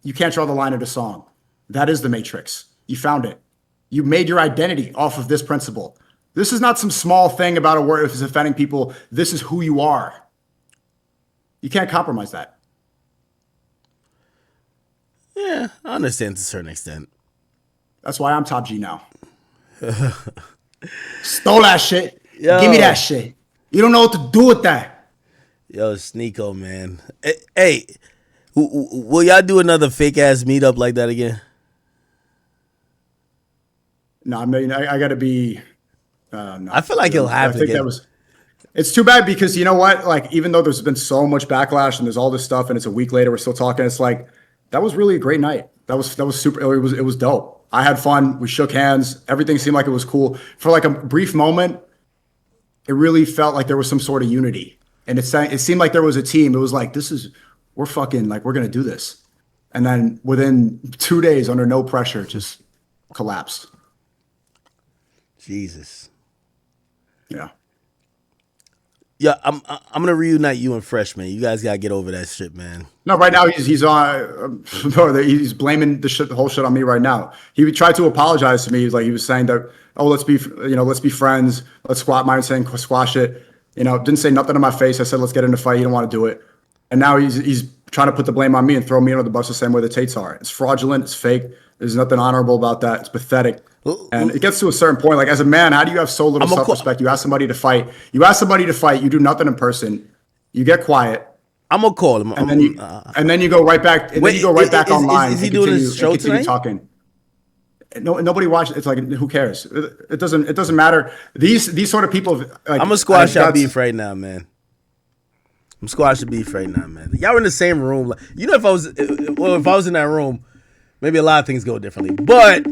You can't draw the line of the song. That is the matrix. You found it. You made your identity off of this principle. This is not some small thing about a word if it's offending people. This is who you are. You can't compromise that. Yeah, I understand to a certain extent. That's why I'm top G now. Stole that shit. Yo. Give me that shit. You don't know what to do with that. Yo, Sneako, man. Hey, will y'all do another fake ass meetup like that again? No, I mean, I got to be. No. I feel like he'll have to get. It's too bad because you know what? Like, even though there's been so much backlash and there's all this stuff, and it's a week later, we're still talking. It's like that was really a great night. That was super. It was dope. I had fun. We shook hands. Everything seemed like it was cool. For like a brief moment, it really felt like there was some sort of unity. And it seemed like there was a team. It was like, we're fucking, like, we're going to do this. And then within 2 days, under no pressure, just collapsed. Jesus. Yeah. Yeah, I'm gonna reunite you and Fresh, man. You guys gotta get over that shit, man. No, right now he's on. He's blaming the whole shit on me right now. He tried to apologize to me. He was saying that, oh, let's be friends. Let's squash it. Didn't say nothing in my face. I said, let's get in a fight. He don't want to do it. And now he's trying to put the blame on me and throw me under the bus the same way the Tates are. It's fraudulent. It's fake. There's nothing honorable about that. It's pathetic. And it gets to a certain point. Like, as a man, how do you have so little self-respect? You ask somebody to fight. You do nothing in person. You get quiet. I'm gonna call him. And then you go right back. And then you go right back online. Is he doing his show tonight? Talking. No, nobody watches. It's like, who cares? It doesn't matter. These sort of people. Like, I'm gonna squash that beef right now, man. I'm squashing beef right now, man. Y'all were in the same room. Like, if I was in that room, maybe a lot of things go differently. But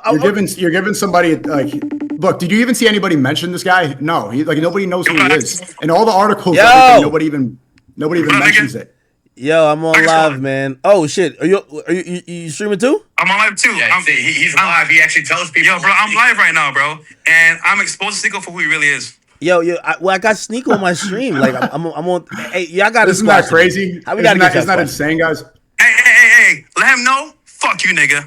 you're giving somebody like, look. Did you even see anybody mention this guy? No, nobody knows who he is. And all the articles, nobody even mentions it. Yo, I'm on live, man. Oh shit, are you streaming too? I'm on live too. Yeah, he's live. He actually tells people. Yo, bro, I'm live right now, bro, and I'm exposing Sneako for who he really is. Yo, I got Sneako on my stream. Like, I'm on. Hey, y'all got to. Isn't that crazy? How we got to get that? Isn't that insane, guys? Hey, let him know. Fuck you, nigga.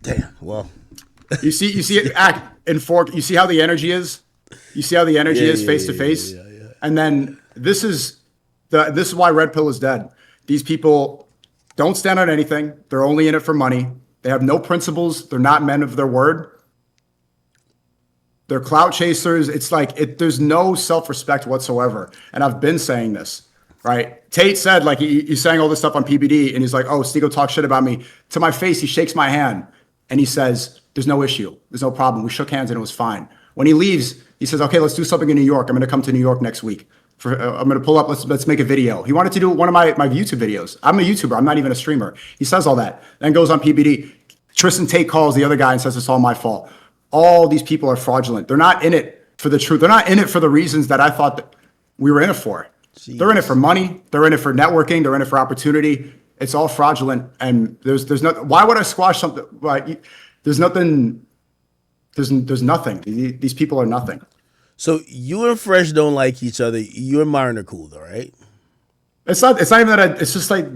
Damn. Well, you see it act in fork. You see how the energy is. You see how the energy is face to face. And then this is why Red Pill is dead. These people don't stand on anything. They're only in it for money. They have no principles. They're not men of their word. They're clout chasers. It's like there's no self-respect whatsoever. And I've been saying this, right? Tate said, like, he's saying all this stuff on PBD, and he's like, oh, Sneako talk shit about me. To my face, he shakes my hand, and he says, there's no issue. There's no problem. We shook hands, and it was fine. When he leaves, he says, okay, let's do something in New York. I'm going to come to New York next week. I'm going to pull up. Let's make a video. He wanted to do one of my YouTube videos. I'm a YouTuber. I'm not even a streamer. He says all that. Then goes on PBD. Tristan Tate calls the other guy and says, it's all my fault. All these people are fraudulent. They're not in it for the truth. They're not in it for the reasons that I thought that we were in it for. Jeez. They're in it for money. They're in it for networking. They're in it for opportunity. It's all fraudulent. And there's no. Why would I squash something? Like, there's nothing. There's nothing. These people are nothing. So you and Fresh don't like each other. You and Myron are cool, though, right? It's not even that. It's just like,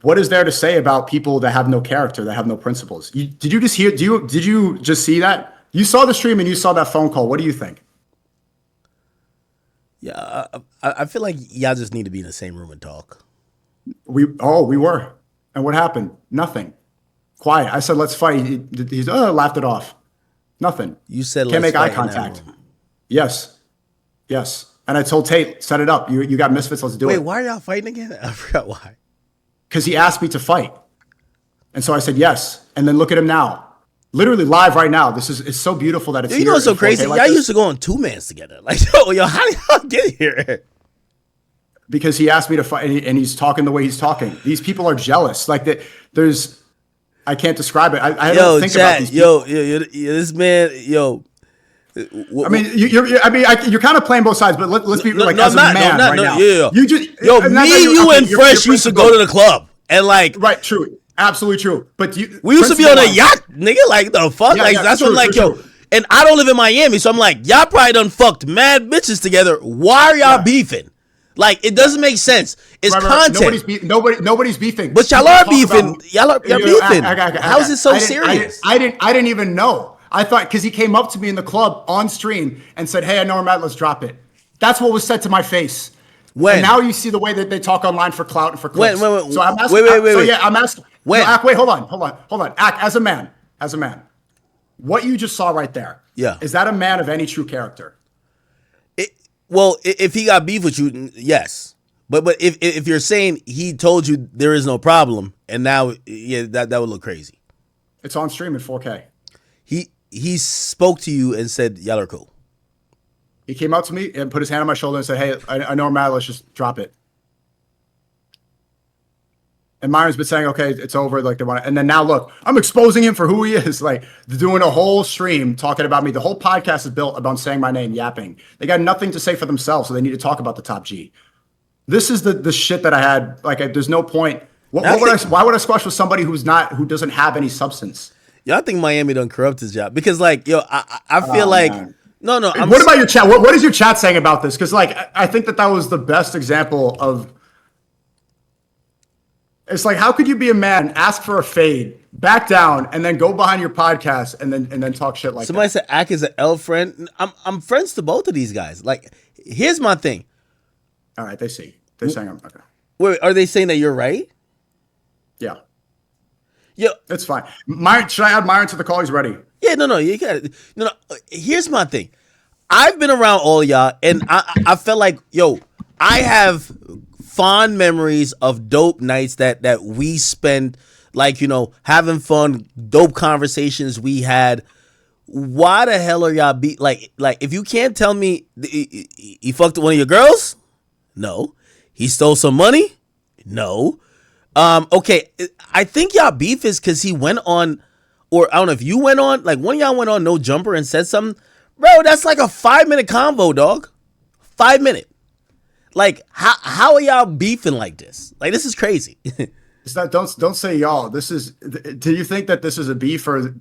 what is there to say about people that have no character, that have no principles? Did you just hear? Did you just see that? You saw the stream and you saw that phone call. What do you think? Yeah, I feel like y'all just need to be in the same room and talk. We were. And what happened? Nothing. Quiet. I said, let's fight. He's laughed it off. Nothing. You said, can't make eye contact. Yes. And I told Tate, set it up. You got misfits. Let's do it. Wait, why are y'all fighting again? I forgot why. Because he asked me to fight. And so I said, yes. And then look at him now. Literally live right now. It's so beautiful that it's you know what's so crazy? Like, y'all used to go on 2 mans together. Like, yo, how did y'all get here? Because he asked me to fight, and he's talking the way he's talking. These people are jealous. Like, I can't describe it. I don't think about these people. This man, I mean, you're kind of playing both sides, but let's be as a man right now. Yeah. You just me, you, and Fresh used to go to the club, and like, right, true. Absolutely true. But we used to be on a yacht, nigga. Like the fuck, Yeah, like yeah, that's true, what like true, yo. true. And I don't live in Miami, so I'm like, y'all probably done fucked mad bitches together. Why are y'all beefing? Like it doesn't make sense. It's content. Nobody's beefing. But y'all are beefing. Y'all beefing. How is it so I serious? I didn't even know. I thought because he came up to me in the club on stream and said, "Hey, I know we're mad. Let's drop it." That's what was said to my face. When? And now you see the way that they talk online for clout and for clicks. When? So I'm asking. Wait. So yeah, I'm asking. When? No, Ak, wait, hold on. Ak, as a man, what you just saw right there. Yeah. Is that a man of any true character? Well, if he got beef with you, yes. But if you're saying he told you there is no problem, and now that would look crazy. It's on stream in 4K. He spoke to you and said y'all are cool. He came up to me and put his hand on my shoulder and said, "Hey, I know we're mad. Let's just drop it." And Myron's been saying, "Okay, it's over." Like they want to, and then now look, I'm exposing him for who he is. Like doing a whole stream talking about me. The whole podcast is built about saying my name, yapping. They got nothing to say for themselves, so they need to talk about the top G. This is the shit that I had. Like, there's no point. Why would I squash with somebody who doesn't have any substance? Yeah, I think Miami done corrupt his job because, like, yo, I feel like man. no. What about your chat? What is your chat saying about this? Because, like, I think that was the best example of. It's like, how could you be a man, ask for a fade, back down, and then go behind your podcast and then talk shit like somebody that? said Ak is an L friend. I'm friends to both of these guys. Like, here's my thing. All right, they're saying I'm okay. Wait, are they saying that you're right? Yeah. Yo, That's fine. Myron, should I add Myron to the call? He's ready. yeah, no, you got no. Here's my thing. I've been around all y'all, and I felt like, yo, I have fond memories of dope nights that we spend, like, you know, having fun, dope conversations we had. Why the hell are y'all like if you can't tell me he fucked one of your girls? No. He stole some money? No. Okay, I think y'all beef is because he went on, or I don't know if you went on, like one of y'all went on No Jumper and said something. Bro, that's like a 5-minute convo, dog. 5 minute. Like, how are y'all beefing like this? Like, this is crazy. It's not, don't say y'all. This is. Do you think that this is a beef or?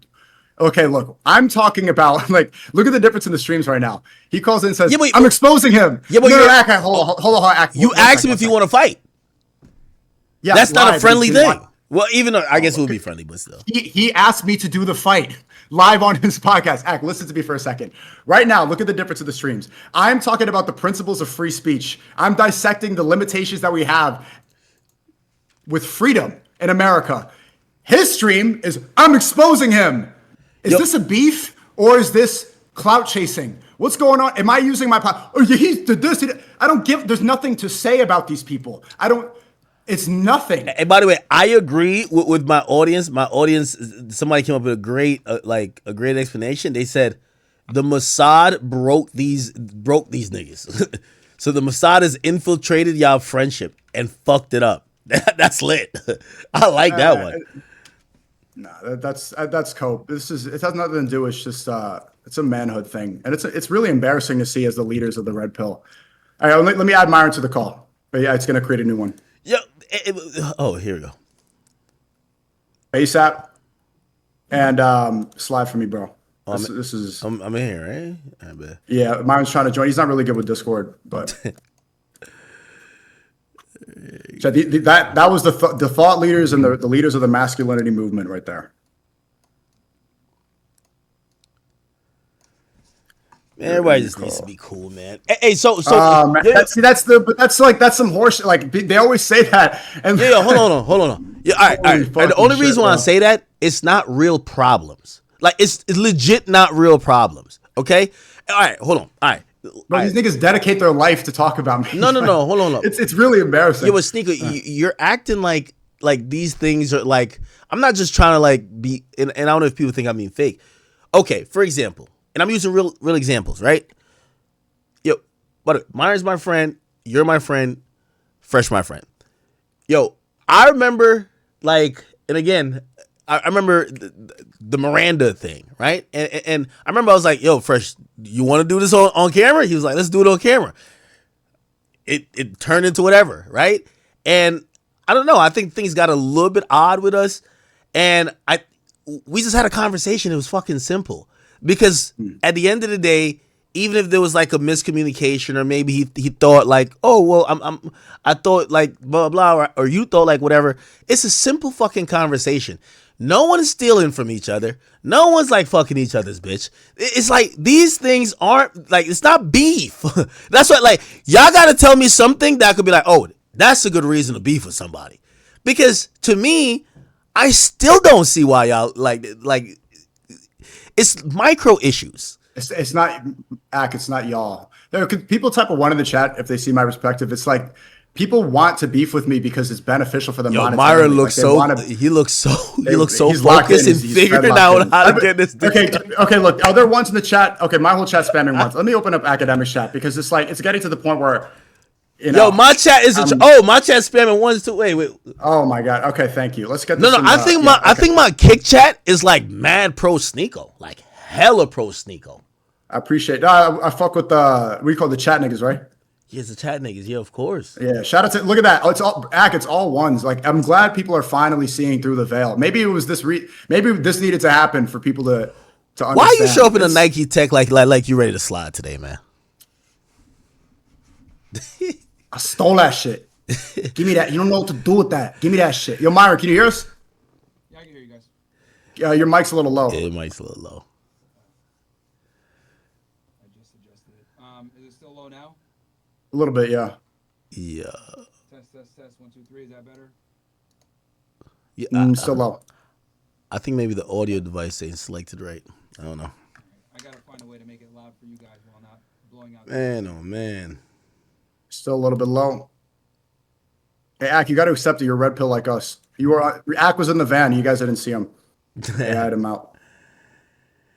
Okay, look, I'm talking about, like, look at the difference in the streams right now. He calls in and says, I'm exposing him. Yeah, but hold on. You asked him if you want to fight. Yeah, that's not a friendly thing. Well, even though I guess it would be friendly, but still. He asked me to do the fight live on his podcast. Ak, listen to me for a second. Right now, look at the difference of the streams. I'm talking about the principles of free speech. I'm dissecting the limitations that we have with freedom in America. His stream is, I'm exposing him. Is this a beef or is this clout chasing? What's going on? Am I using my power? Oh, he did this. I don't give. There's nothing to say about these people. It's nothing. And by the way, I agree with my audience. My audience, somebody came up with a great explanation. They said the Mossad broke these niggas. So the Mossad has infiltrated y'all friendship and fucked it up. That's lit. I like that one. No, that's cope. It has nothing to do. It's just it's a manhood thing, and it's really embarrassing to see as the leaders of the red pill. All right, let me add Myron to the call. But yeah, it's gonna create a new one. Yeah. Here we go. ASAP and slide for me, bro. This is. I'm in here, right? I bet. Yeah, Myron's trying to join. He's not really good with Discord, but. So that was the thought leaders and the leaders of the masculinity movement right there. Man, everybody just needs to be cool, man. Hey, so man, that's some horse. Like they always say that. And yeah, hold on. Yeah, all right. And the only reason why I say that, it's not real problems. Like it's legit not real problems. Okay. All right. Hold on. All right. But these niggas dedicate their life to talk about me. No. Hold on. It's really embarrassing. Yeah, but Sneako, you're acting like these things are like. I'm not just trying to like be. And I don't know if people think I'm being fake. Okay, for example, and I'm using real examples, right? Yo, but Myron's my friend. You're my friend. Fresh, my friend. Yo, I remember like, and again, I remember the Miranda thing, right? And I remember I was like, yo, Fresh, you want to do this on camera? He was like, let's do it on camera. It turned into whatever, right? And I don't know. I think things got a little bit odd with us, and we just had a conversation. It was fucking simple because at the end of the day, even if there was like a miscommunication, or maybe he thought like, oh well, I thought like blah blah, or you thought like whatever. It's a simple fucking conversation. No one is stealing from each other. No one's like fucking each other's bitch. It's like these things aren't like, it's not beef. That's what, like, y'all gotta tell me something that could be like, oh, that's a good reason to beef with somebody. Because to me, I still don't see why y'all like it's micro issues. It's not it's not y'all. People type a 1 in the chat if they see my perspective. It's like people want to beef with me because it's beneficial for them. Yo, Myron looks he looks so focused and figuring out how to get this. Okay. Look, are there ones in the chat? Okay, my whole chat spamming once. Let me open up Akademiks chat because it's like it's getting to the point where. Yo, my chat is my chat spamming ones too. Wait. Oh my god. Okay, thank you. Let's get this. No. I think my kick chat is like mad pro Sneako, like hella pro Sneako. I appreciate. I fuck with we call the chat niggas, right? Yeah, it's the chat niggas. Yeah, of course. Yeah, shout out to look at that. Oh, it's all ones. Like I'm glad people are finally seeing through the veil. Maybe it was this. Maybe this needed to happen for people to understand. Why you show up in a Nike Tech like you ready to slide today, man? I stole that shit. Give me that. You don't know what to do with that. Give me that shit. Yo, Myron, can you hear us? Yeah, I can hear you guys. Your mic's a little low. Yeah, your mic's a little low. I just adjusted it. Is it still low now? A little bit, yeah. Yeah. Test. 1, 2, 3. Is that better? Yeah. Still low. I think maybe the audio device ain't selected right. I don't know. I gotta find a way to make it loud for you guys while not blowing out. Man, oh man. Still a little bit low. Hey, Ak, you got to accept that you're a red pill like us. Ak was in the van. You guys didn't see him. They had him out.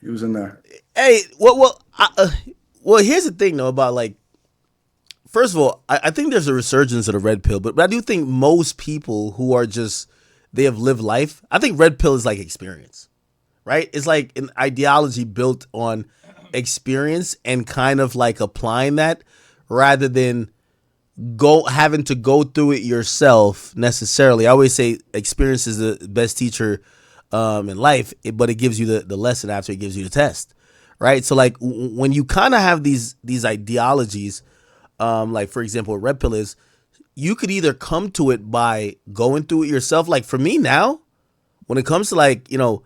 He was in there. Hey, well, here's the thing though about like. First of all, I think there's a resurgence of the red pill, but I do think most people who are just they have lived life. I think red pill is like experience, right? It's like an ideology built on experience and kind of like applying that rather than having to go through it yourself necessarily. I always say experience is the best teacher in life, but it gives you the lesson after it gives you the test, right? So like when you kind of have these ideologies, like for example, what red pill is, you could either come to it by going through it yourself. Like for me now, when it comes to like, you know,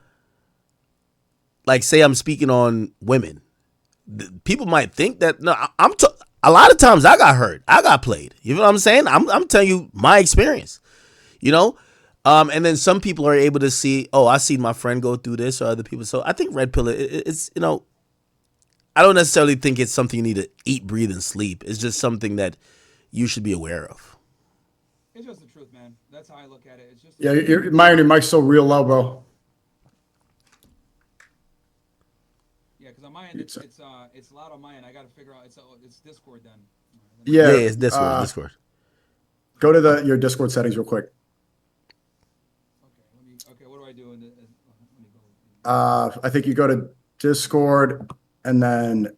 like say I'm speaking on women, people might think that no, a lot of times I got hurt. I got played. You know what I'm saying? I'm telling you my experience, you know? And then some people are able to see, oh, I seen my friend go through this or other people. So I think red pill, it's, you know, I don't necessarily think it's something you need to eat, breathe, and sleep. It's just something that you should be aware of. It's just the truth, man. That's how I look at it. It's just Myron, your mic's still real low, bro. yeah, because on my end it's loud on my end. I got to figure out it's Discord then. Yeah, it's Discord. Go to your Discord settings real quick. Okay, what do I do? Let me go. I think you go to Discord and then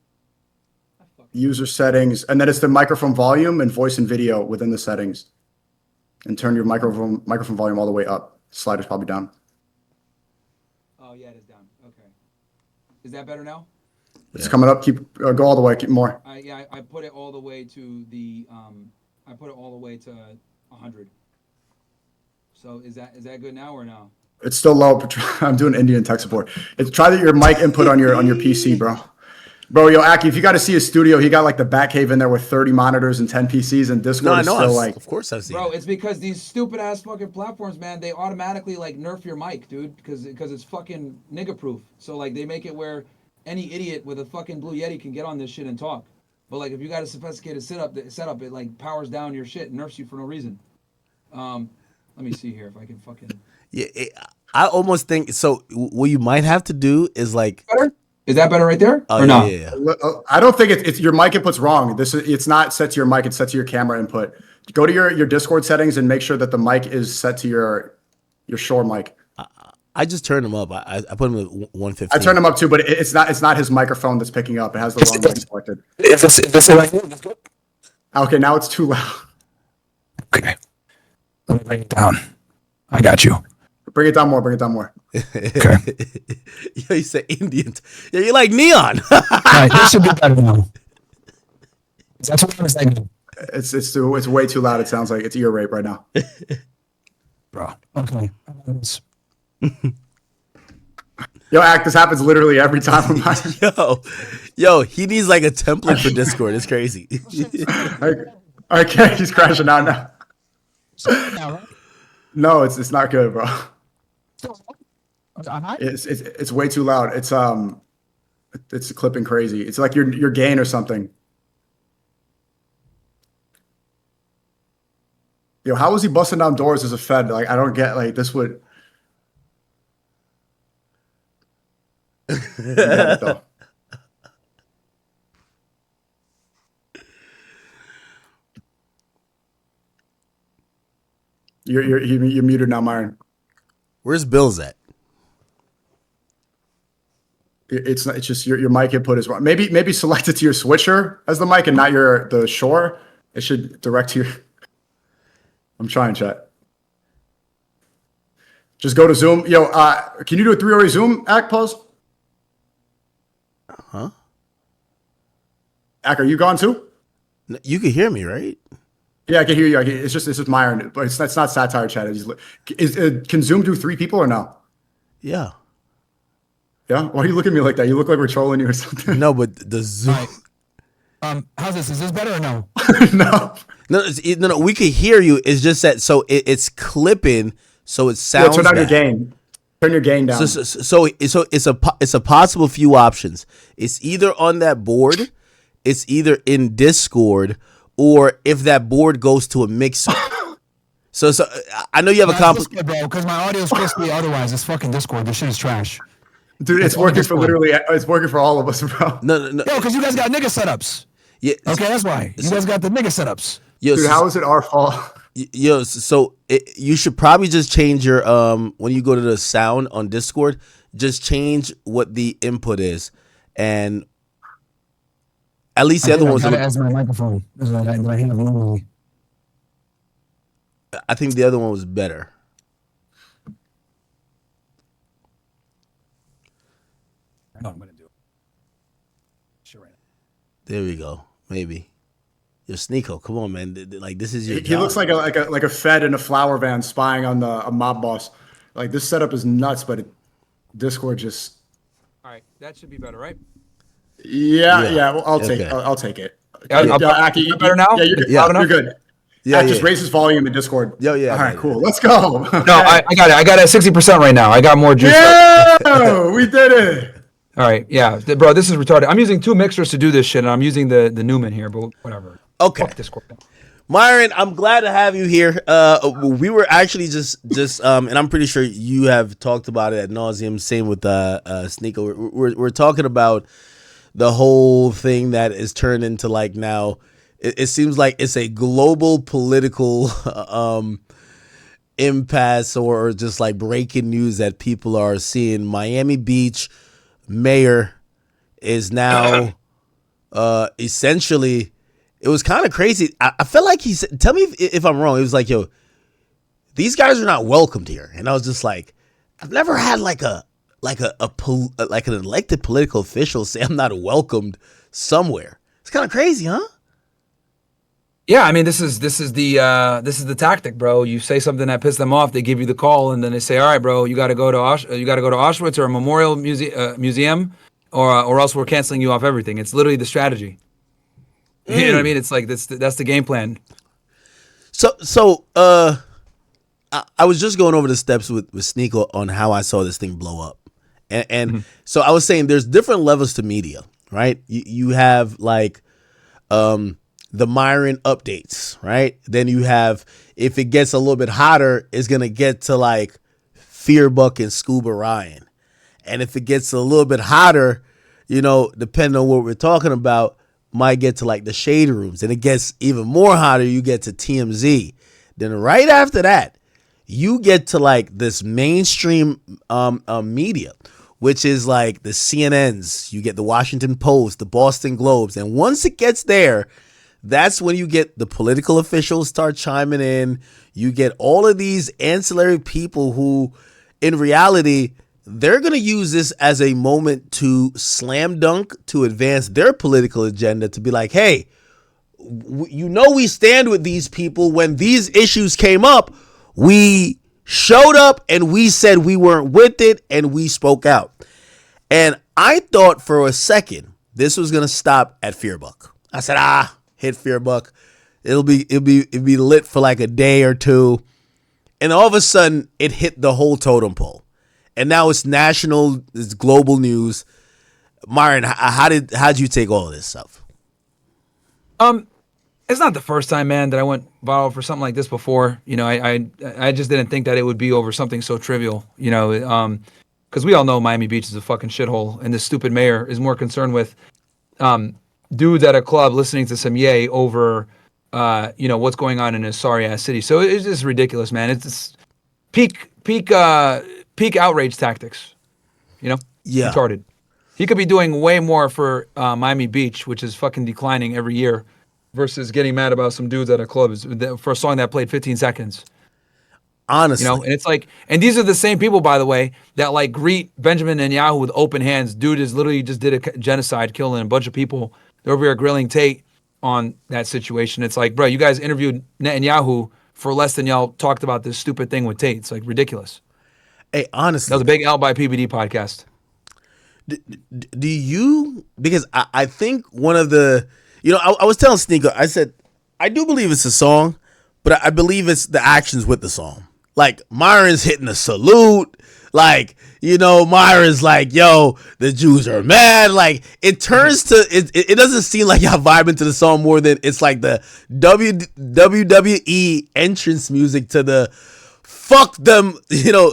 user settings, and then it's the microphone volume and voice and video within the settings. And turn your microphone volume all the way up. Slider's probably down. Oh yeah, it is down. Okay, is that better now? It's coming up. Keep go all the way. Keep more. I put it all the way to the I put it all the way to 100. So is that good now or no? It's still low. I'm doing Indian tech support. Try your mic input on your PC, bro. Bro, yo, Aki, if you got to see his studio, he got like the Batcave in there with 30 monitors and 10 PCs, and Discord is still like. Of course I've seen. Bro, it's because these stupid ass fucking platforms, man, they automatically like nerf your mic, dude, because it's fucking nigga proof. So like they make it where any idiot with a fucking Blue Yeti can get on this shit and talk. But like if you got a sophisticated setup, it like powers down your shit and nerfs you for no reason. Let me see here if I can fucking. Yeah, I almost think so. What you might have to do is like. Better? Is that better right there? Oh, or no? Yeah. I don't think it's your mic input's wrong. It's not set to your mic. It's set to your camera input. Go to your Discord settings and make sure that the mic is set to your Shure mic. I just turned him up. I put him at 115. I turned him up too, but it's not his microphone that's picking up. It has the wrong mic selected. Is this like Okay, now it's too loud. okay? Let me bring it down. I got you. Bring it down more. Bring it down more. Okay. Yo, you said Indian. Yeah, you like neon. All right, this should be better now. That's what I was thinking. It's way too loud. It sounds like it's ear rape right now. Bro. Okay. Yo, Act, this happens literally every time. Yo, he needs like a template for Discord. It's crazy. Okay, he's crashing out now. Now, right? No, it's not good, bro. On high? It's way too loud. It's clipping crazy. It's like your gain or something. Yo, how was he busting down doors as a Fed? Like, I don't get, like, this would. I get it, though. You're muted now, Myron. Where's Bill's at? It's not. It's just your mic input is wrong. Maybe select it to your switcher as the mic and not the Shure. It should direct to your. I'm trying, chat. Just go to Zoom. Yo, can you do a 3-way Zoom, Act, pause? Huh? Act, are you gone too? You can hear me, right? Yeah, I can hear you. It's just Myron, but it's not satire chat. Can Zoom do 3 people or no? Yeah. Yeah. Why do you look at me like that? You look like we're trolling you or something. No, but the Zoom. Right. How's this? Is this better or no? No. No. We could hear you. It's just that it's clipping, so it sounds. Yeah, turn down your bad. gain. Turn your gain down. So it's a possible few options. It's either on that board, it's either in Discord, or if that board goes to a mixer. So I know you have a Discord, bro, because my audio is supposed to be otherwise. It's fucking Discord. This shit is trash. Dude, it's working for it's working for all of us, bro. No. Yo, because you guys got nigga setups. Yeah. Okay, that's why. You guys got the nigga setups. Yo, Dude, how is it our fault? Yo, you should probably just change your when you go to the sound on Discord, just change what the input is, and at least the other ones. As my microphone. That's what I have normally. I think the other one was better. I know I'm gonna do it. Sure, right now. There we go. Maybe. Yo, Sneako, come on, man. Like, this is your He job. looks like a Fed in a flower van spying on a mob boss. Like, this setup is nuts, but Discord just. All right, that should be better, right? Yeah. Well, I'll take. Okay. I'll take it. Aki, better now. Yeah, you're good. Yeah. You're good. Yeah, Just raise his volume in Discord. Yeah. All right, cool. Let's go. No, I got it. I got it at 60% right now. I got more juice. Yeah, we did it. All right, yeah, bro, this is retarded. I'm using 2 mixers to do this shit, and I'm using the Newman here, but whatever. Okay. Fuck Discord. Myron, I'm glad to have you here. We were actually just and I'm pretty sure you have talked about it ad nauseum. Same with Sneako. We're talking about the whole thing that is turned into, like, now. It seems like it's a global political impasse, or just like breaking news that people are seeing. Miami Beach mayor is now essentially. It was kind of crazy. I felt like he said, tell me if I'm wrong. It was like, yo, these guys are not welcomed here. And I was just like, I've never had like an elected political official say I'm not welcomed somewhere. It's kind of crazy, huh? Yeah, I mean, this is the tactic, bro. You say something that pisses them off, they give you the call, and then they say, all right, bro, you got to go to Auschwitz or a memorial museum, or else we're canceling you off everything. It's literally the strategy. You know what I mean? It's like that's the game plan. So I was just going over the steps with Sneako on how I saw this thing blow up, and so I was saying there's different levels to media, right? You have like the Myron updates, right? Then you have, if it gets a little bit hotter, it's gonna get to like Fearbuck and Scuba Ryan, and if it gets a little bit hotter, depending on what we're talking about, might get to like the shade rooms, and it gets even more hotter, you get to TMZ. Then right after that, you get to like this mainstream media, which is like the CNNs, you get the Washington Post, the Boston Globes, and once it gets there, that's when you get the political officials start chiming in. You get all of these ancillary people who, in reality, they're going to use this as a moment to slam dunk, to advance their political agenda, to be like, hey, we stand with these people. When these issues came up, we showed up and we said we weren't with it and we spoke out. And I thought for a second this was going to stop at Fearbuck. I said, hit Fearbuck. It'll be lit for like a day or two. And all of a sudden it hit the whole totem pole. And now it's national, it's global news. Myron, how'd you take all of this stuff? It's not the first time, man, that I went viral for something like this before. You know, I just didn't think that it would be over something so trivial, you know, because we all know Miami Beach is a fucking shithole, and this stupid mayor is more concerned with dudes at a club listening to some Ye over, you know, what's going on in his sorry ass city. So it's just ridiculous, man. It's just peak outrage tactics, you know? Yeah. Retarded. He could be doing way more for Miami Beach, which is fucking declining every year, versus getting mad about some dudes at a club for a song that played 15 seconds. Honestly. You know, and it's like, and these are the same people, by the way, that like greet Benjamin Netanyahu with open hands. Dude is literally just did a genocide, killing a bunch of people. They're over here grilling Tate on that situation. It's like, bro, you guys interviewed Netanyahu for less than y'all talked about this stupid thing with Tate. It's like ridiculous. Hey, honestly. That was a big L by PBD podcast. Do you, because I think one of the, you know, I was telling Sneako, I said, I do believe it's a song, but I believe it's the actions with the song. Like, Myron's hitting a salute. Like, you know, Myron's like, yo, the Jews are mad. Like, it turns to, it doesn't seem like y'all vibing to the song more than it's like the WWE entrance music to the fuck them, you know,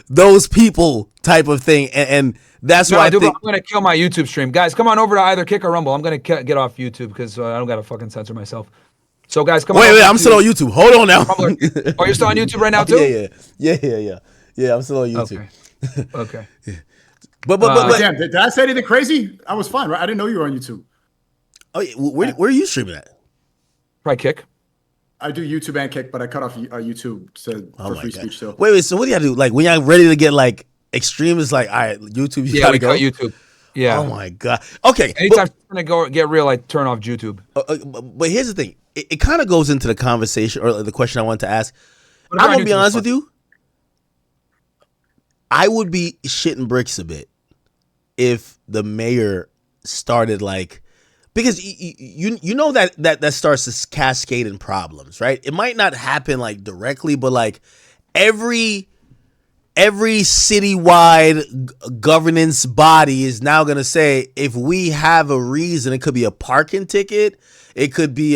those people type of thing. And that's why I think I'm going to kill my YouTube stream. Guys, come on over to either Kick or Rumble. I'm going to get off YouTube because I don't got to fucking censor myself. So, guys, come on. Wait, I'm still on YouTube. Hold on now. Oh, you're still on YouTube right now, too? Yeah, I'm still on YouTube. Okay. But damn, did I say anything crazy? I was fine, right? I didn't know you were on YouTube. Oh, yeah, where are you streaming at? Probably Kick. I do YouTube and Kick, but I cut off YouTube for free speech still. Wait, so what do you do? Like, when y'all ready to get, like, extreme, is like, all right, YouTube, you gotta we go? cut YouTube. Yeah. Oh, my God. Okay. Anytime I'm going to go get real, I turn off YouTube. But here's the thing. It kind of goes into the conversation or the question I wanted to ask. I'm going to be honest with you. I would be shitting bricks a bit if the mayor started like, because you know that starts to cascade in problems, right? It might not happen like directly, but like every citywide governance body is now going to say, if we have a reason, it could be a parking ticket. It could be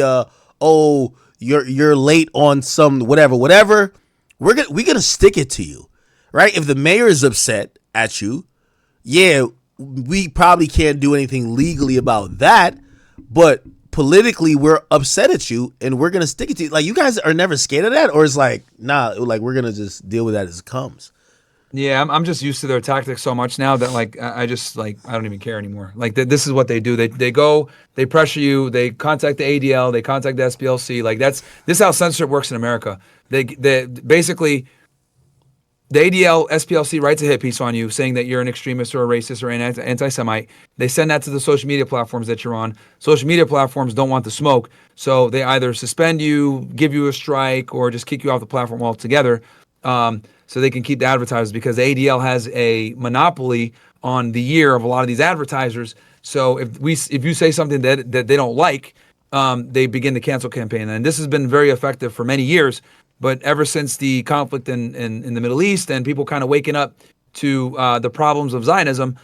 you're late on some whatever. We're going to stick it to you, right? If the mayor is upset at you, yeah, we probably can't do anything legally about that, but politically we're upset at you and we're going to stick it to you. Like, you guys are never scared of that, or it's like, nah, like we're going to just deal with that as it comes. Yeah, I'm just used to their tactics so much now that like I just like I don't even care anymore. Like this is what they do. They go, they pressure you, they contact the ADL, they contact the SPLC. Like this is how censorship works in America. They basically the ADL SPLC writes a hit piece on you saying that you're an extremist or a racist or an anti-Semite. They send that to the social media platforms that you're on. Social media platforms don't want the smoke, so they either suspend you, give you a strike, or just kick you off the platform altogether. So they can keep the advertisers, because the ADL has a monopoly on the year of a lot of these advertisers. So if you say something that they don't like, they begin the cancel campaign. And this has been very effective for many years. But ever since the conflict in the Middle East and people kind of waking up to the problems of Zionism,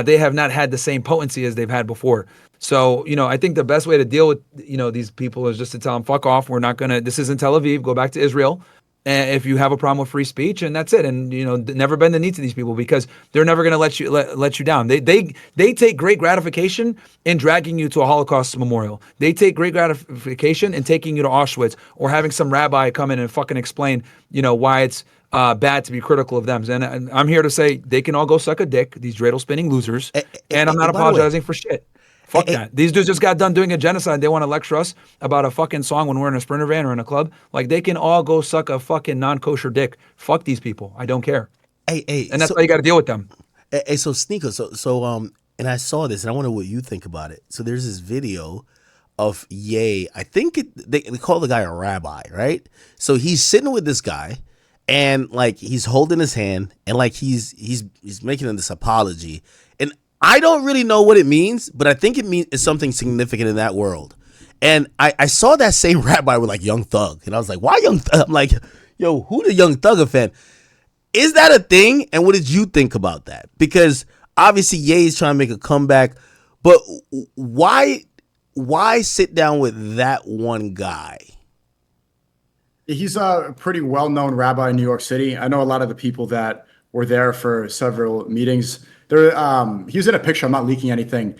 they have not had the same potency as they've had before. So, you know, I think the best way to deal with, you know, these people is just to tell them, fuck off. We're not going to, this isn't Tel Aviv, go back to Israel. And if you have a problem with free speech, and that's it. And, you know, never bend the knee to these people, because they're never going to let you down. They take great gratification in dragging you to a Holocaust memorial. They take great gratification in taking you to Auschwitz, or having some rabbi come in and fucking explain, you know, why it's bad to be critical of them. And I'm here to say they can all go suck a dick, these dreidel spinning losers. And I'm not apologizing for shit. Fuck that. These dudes just got done doing a genocide. They want to lecture us about a fucking song when we're in a Sprinter van or in a club. Like, they can all go suck a fucking non-kosher dick. Fuck these people. I don't care. And that's how you got to deal with them. Hey, so Sneako, and I saw this, and I wonder what you think about it. So there's this video of Ye. I think they call the guy a rabbi, right? So he's sitting with this guy, and like he's holding his hand, and like he's making this apology, and I don't really know what it means, but I think it means it's something significant in that world. And I saw that same rabbi with like Young Thug, and I was like, why Young Thug? I'm like, yo, who the Young Thug offend? Is that a thing? And what did you think about that? Because obviously Ye is trying to make a comeback, but why sit down with that one guy? He's a pretty well-known rabbi in New York City. I know a lot of the people that were there for several meetings. There, he was in a picture. I'm not leaking anything.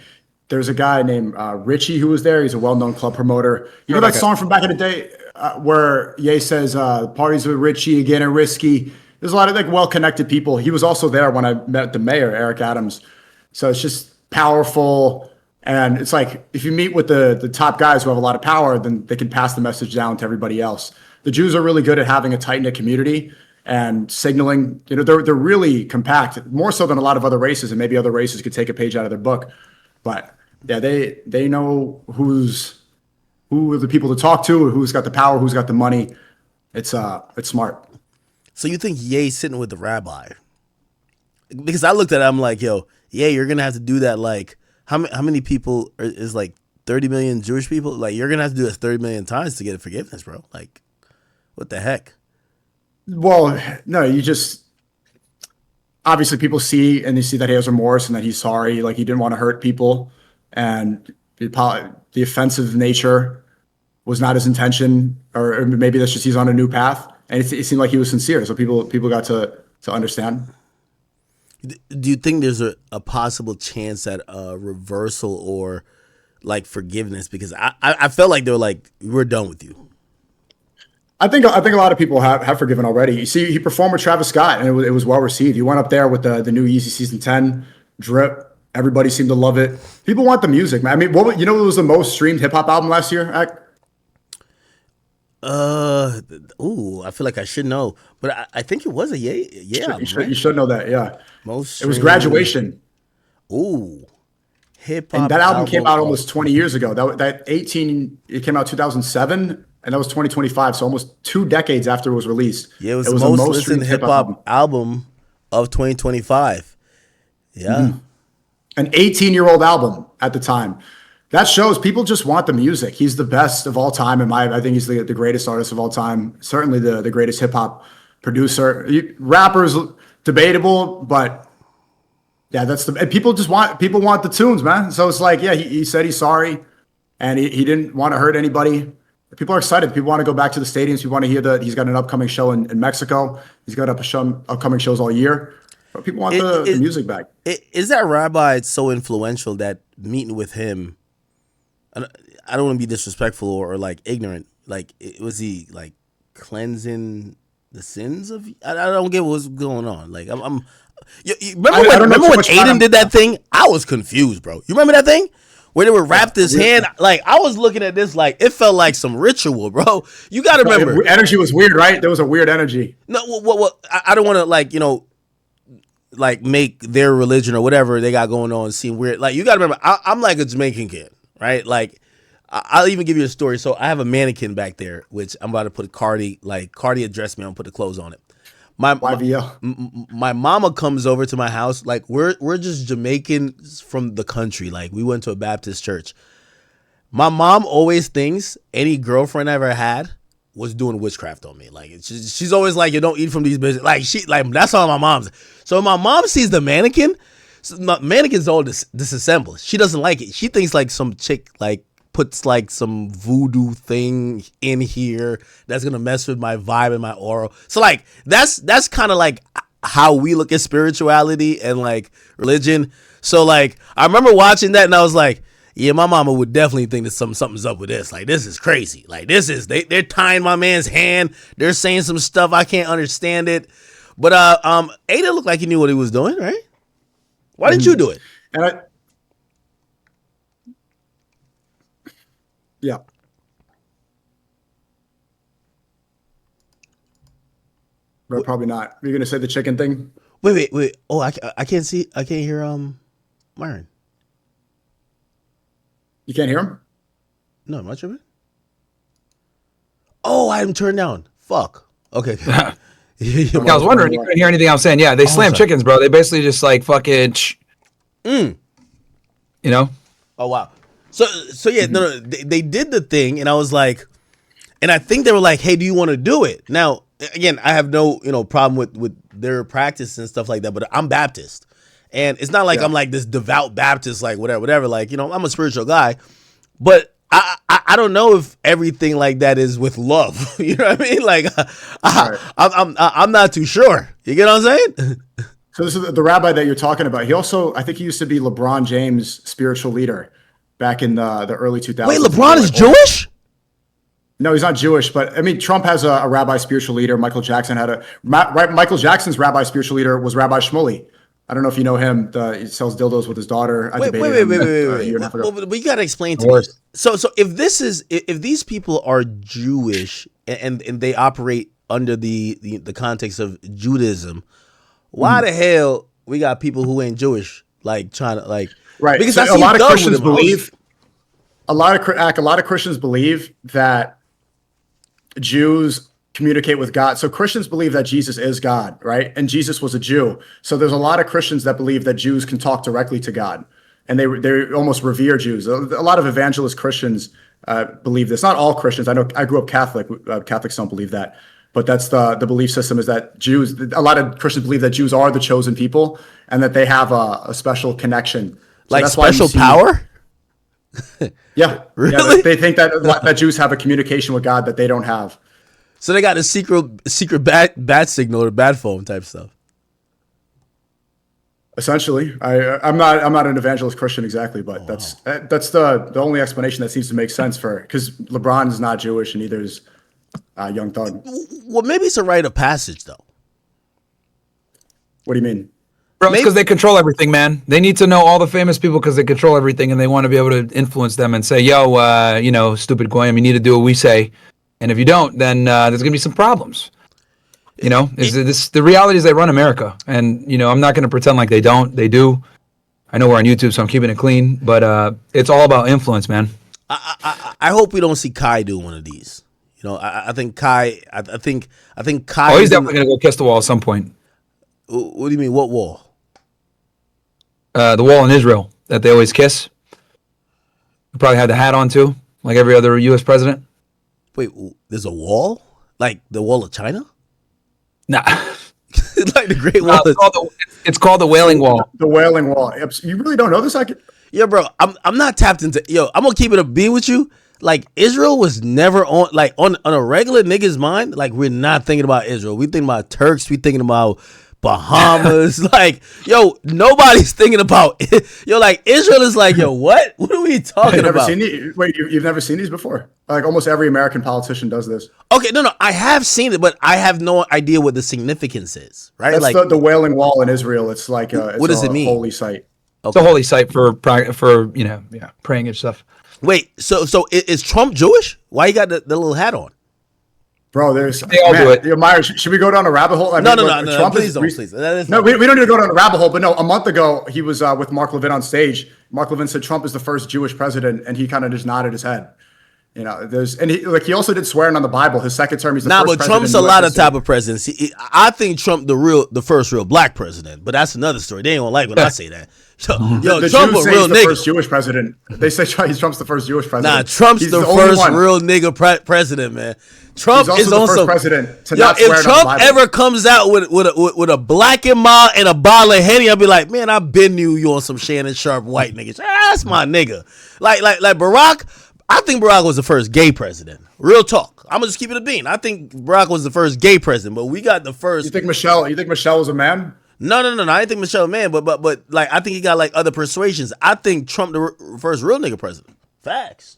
There's a guy named Richie who was there. He's a well-known club promoter. You know that song from back in the day where Ye says, "Parties with Richie, getting risky." There's a lot of like well-connected people. He was also there when I met the mayor, Eric Adams. So it's just powerful. And it's like, if you meet with the top guys who have a lot of power, then they can pass the message down to everybody else. The Jews are really good at having a tight-knit community and signaling. You know, they're really compact, more so than a lot of other races, and maybe other races could take a page out of their book. But yeah, they know who are the people to talk to, who's got the power, who's got the money. It's smart. So you think Ye's sitting with the rabbi? Because I looked at it, I'm like, yo, Ye, you're gonna have to do that. Like, how many people is like 30 million Jewish people? Like, you're gonna have to do this 30 million times to get a forgiveness, bro. Like, what the heck? Well, no, you just obviously people see and they see that he has remorse and that he's sorry, like he didn't want to hurt people, and the offensive nature was not his intention, or maybe that's just he's on a new path, and it seemed like he was sincere, so people got to understand. Do you think there's a possible chance at a reversal or like forgiveness? Because I felt like they were like, we're done with you. I think a lot of people have forgiven already. You see, he performed with Travis Scott, and it was well received. He went up there with the new Yeezy Season 10 drip. Everybody seemed to love it. People want the music, man. I mean, what was the most streamed hip hop album last year? I feel like I should know, but I think it was a Ye album, you should know that. Yeah, most it was Graduation. Ooh, hip hop. And that album came out almost 20 years ago. That 18, it came out 2007. And that was 2025, so almost 2 decades after it was released. Yeah, it was the most listened hip hop album of 2025. Yeah. Mm-hmm. An 18-year-old album at the time. That shows people just want the music. He's the best of all time. I think he's the greatest artist of all time. Certainly the greatest hip hop producer. Rappers, debatable, but yeah, people want the tunes, man. So it's like, yeah, he said he's sorry, and he didn't want to hurt anybody. People are excited. People want to go back to the stadiums. People want to hear that he's got an upcoming show in Mexico. He's got upcoming shows all year. But people want the music back. Is that rabbi so influential that meeting with him, I don't want to be disrespectful or like ignorant, like was he like cleansing the sins of? I don't get what's going on. Like remember when Aiden did that thing? I was confused, bro. You remember that thing? Where they would wrap this hand, like I was looking at this, like it felt like some ritual, bro. You got to remember, energy was weird, right? There was a weird energy. No, I don't want to like make their religion or whatever they got going on seem weird. Like you got to remember, I'm like a Jamaican kid, right? Like I'll even give you a story. So I have a mannequin back there, which I'm about to put Cardi addressed me. I'm gonna put the clothes on it. My mama comes over to my house. Like we're just Jamaicans from the country. Like we went to a Baptist church. My mom always thinks any girlfriend I ever had was doing witchcraft on me. Like she's always like, you don't eat from these bitches. Like that's all my mom's. So my mom sees the mannequin. So my mannequin's all disassembled. She doesn't like it. She thinks like some chick like puts like some voodoo thing in here that's gonna mess with my vibe and my aura. So like that's kind of like how we look at spirituality and like religion. So like I remember watching that and I was like, yeah, my mama would definitely think that something's up with this. Like this is crazy. Like this is they're tying my man's hand. They're saying some stuff I can't understand it. But Ada looked like he knew what he was doing, right? Why didn't you do it? Yeah. But probably not. You're gonna say the chicken thing? Wait. Oh, I can't see. I can't hear Myron. You can't hear him? No, much of it. Oh, I am turned down. Fuck. Okay. Yeah, I was wondering, you couldn't hear anything I was saying. Yeah, they slam chickens, bro. They basically just like fucking, you know? Oh wow. So yeah, no, they did the thing, and I was like, and I think they were like, hey, do you want to do it? Now, again, I have no problem with their practice and stuff like that, but I'm Baptist, and it's not like I'm like this devout Baptist, like whatever. Like I'm a spiritual guy, but I don't know if everything like that is with love. You know what I mean? Like I'm not too sure. You get what I'm saying? So this is the rabbi that you're talking about. He also, I think he used to be LeBron James' spiritual leader back in the early 2000s. Wait, LeBron is Jewish? No, he's not Jewish, but I mean, Trump has a rabbi spiritual leader. Michael Jackson Michael Jackson's rabbi spiritual leader was Rabbi Shmuley. I don't know if you know him. He sells dildos with his daughter. Wait. But you got to explain to me. So if these people are Jewish and they operate under the context of Judaism, why the hell we got people who ain't Jewish like trying to like right? Because so a lot of Christians believe a lot of Christians believe that Jews communicate with God. So Christians believe that Jesus is God, right? And Jesus was a Jew. So there's a lot of Christians that believe that Jews can talk directly to God, and they almost revere Jews. A lot of evangelist Christians believe this. Not all Christians. I know I grew up Catholic. Catholics don't believe that, but that's the belief system is that Jews. A lot of Christians believe that Jews are the chosen people and that they have a special connection, like that's special power. Yeah, really? Yeah, they think that Jews have a communication with God that they don't have. So they got a secret bat signal or bat phone type stuff. Essentially, I'm not an evangelist Christian exactly, but that's the only explanation that seems to make sense for it, because LeBron is not Jewish and neither is Young Thug. Well, maybe it's a rite of passage though. What do you mean? Bro, it's because they control everything, man. They need to know all the famous people because they control everything, and they want to be able to influence them and say, yo, stupid Goyim, you need to do what we say. And if you don't, then there's going to be some problems. The reality is they run America. And, I'm not going to pretend like they don't. They do. I know we're on YouTube, so I'm keeping it clean. But it's all about influence, man. I hope we don't see Kai do one of these. I think Kai. I think Kai. Oh, he's definitely going to go kiss the wall at some point. What do you mean? What wall? The wall in Israel that they always kiss. He probably had the hat on too, like every other U.S. president. Wait, there's a wall? Like the wall of China? Nah. Like the Great Wall. It's called the Wailing Wall. The Wailing Wall. You really don't know this? Yeah, bro. I'm not tapped into. I'm gonna keep it a beat with you. Like Israel was never on a regular nigga's mind. Like we're not thinking about Israel. We thinking about Turks. We thinking about Bahamas. Like, nobody's thinking about it. Like Israel is like, what? What are we talking about? You've never seen these before? Like almost every American politician does this. Okay, no, I have seen it, but I have no idea what the significance is. Right? That's like the Wailing Wall in Israel. It's like what does it mean? Holy site. Okay. It's a holy site for praying and stuff. Wait, so is Trump Jewish? Why you got the little hat on? Bro, they all do it. Myron, should we go down a rabbit hole? No, please don't. No, we don't need to go down a rabbit hole. But no, a month ago, he was with Mark Levin on stage. Mark Levin said Trump is the first Jewish president, and he kind of just nodded his head. He also did swearing on the Bible. His second term, he's the first president. Trump's a lot of type of presidents. I think Trump the first real black president, but that's another story. They ain't gonna like when I say that. The Trump Jews a real the nigga. first Jewish president. They say Trump's the first Jewish president. Nah, Trump's the first real nigga president, man. Trump is also the also first president to not swear if on Trump the Bible. ever comes out with a black and mild and a bottle of Henny, I'll be like, man, I been knew you on some Shannon Sharp white niggas. That's my nigga. Like Barack. I think Barack was the first gay president. Real talk. I'm gonna just keep it a bean. I think Barack was the first gay president, but we got the first. You think Michelle was a man? No. I didn't think Michelle a man, but like I think he got like other persuasions. I think Trump the first real nigga president. Facts.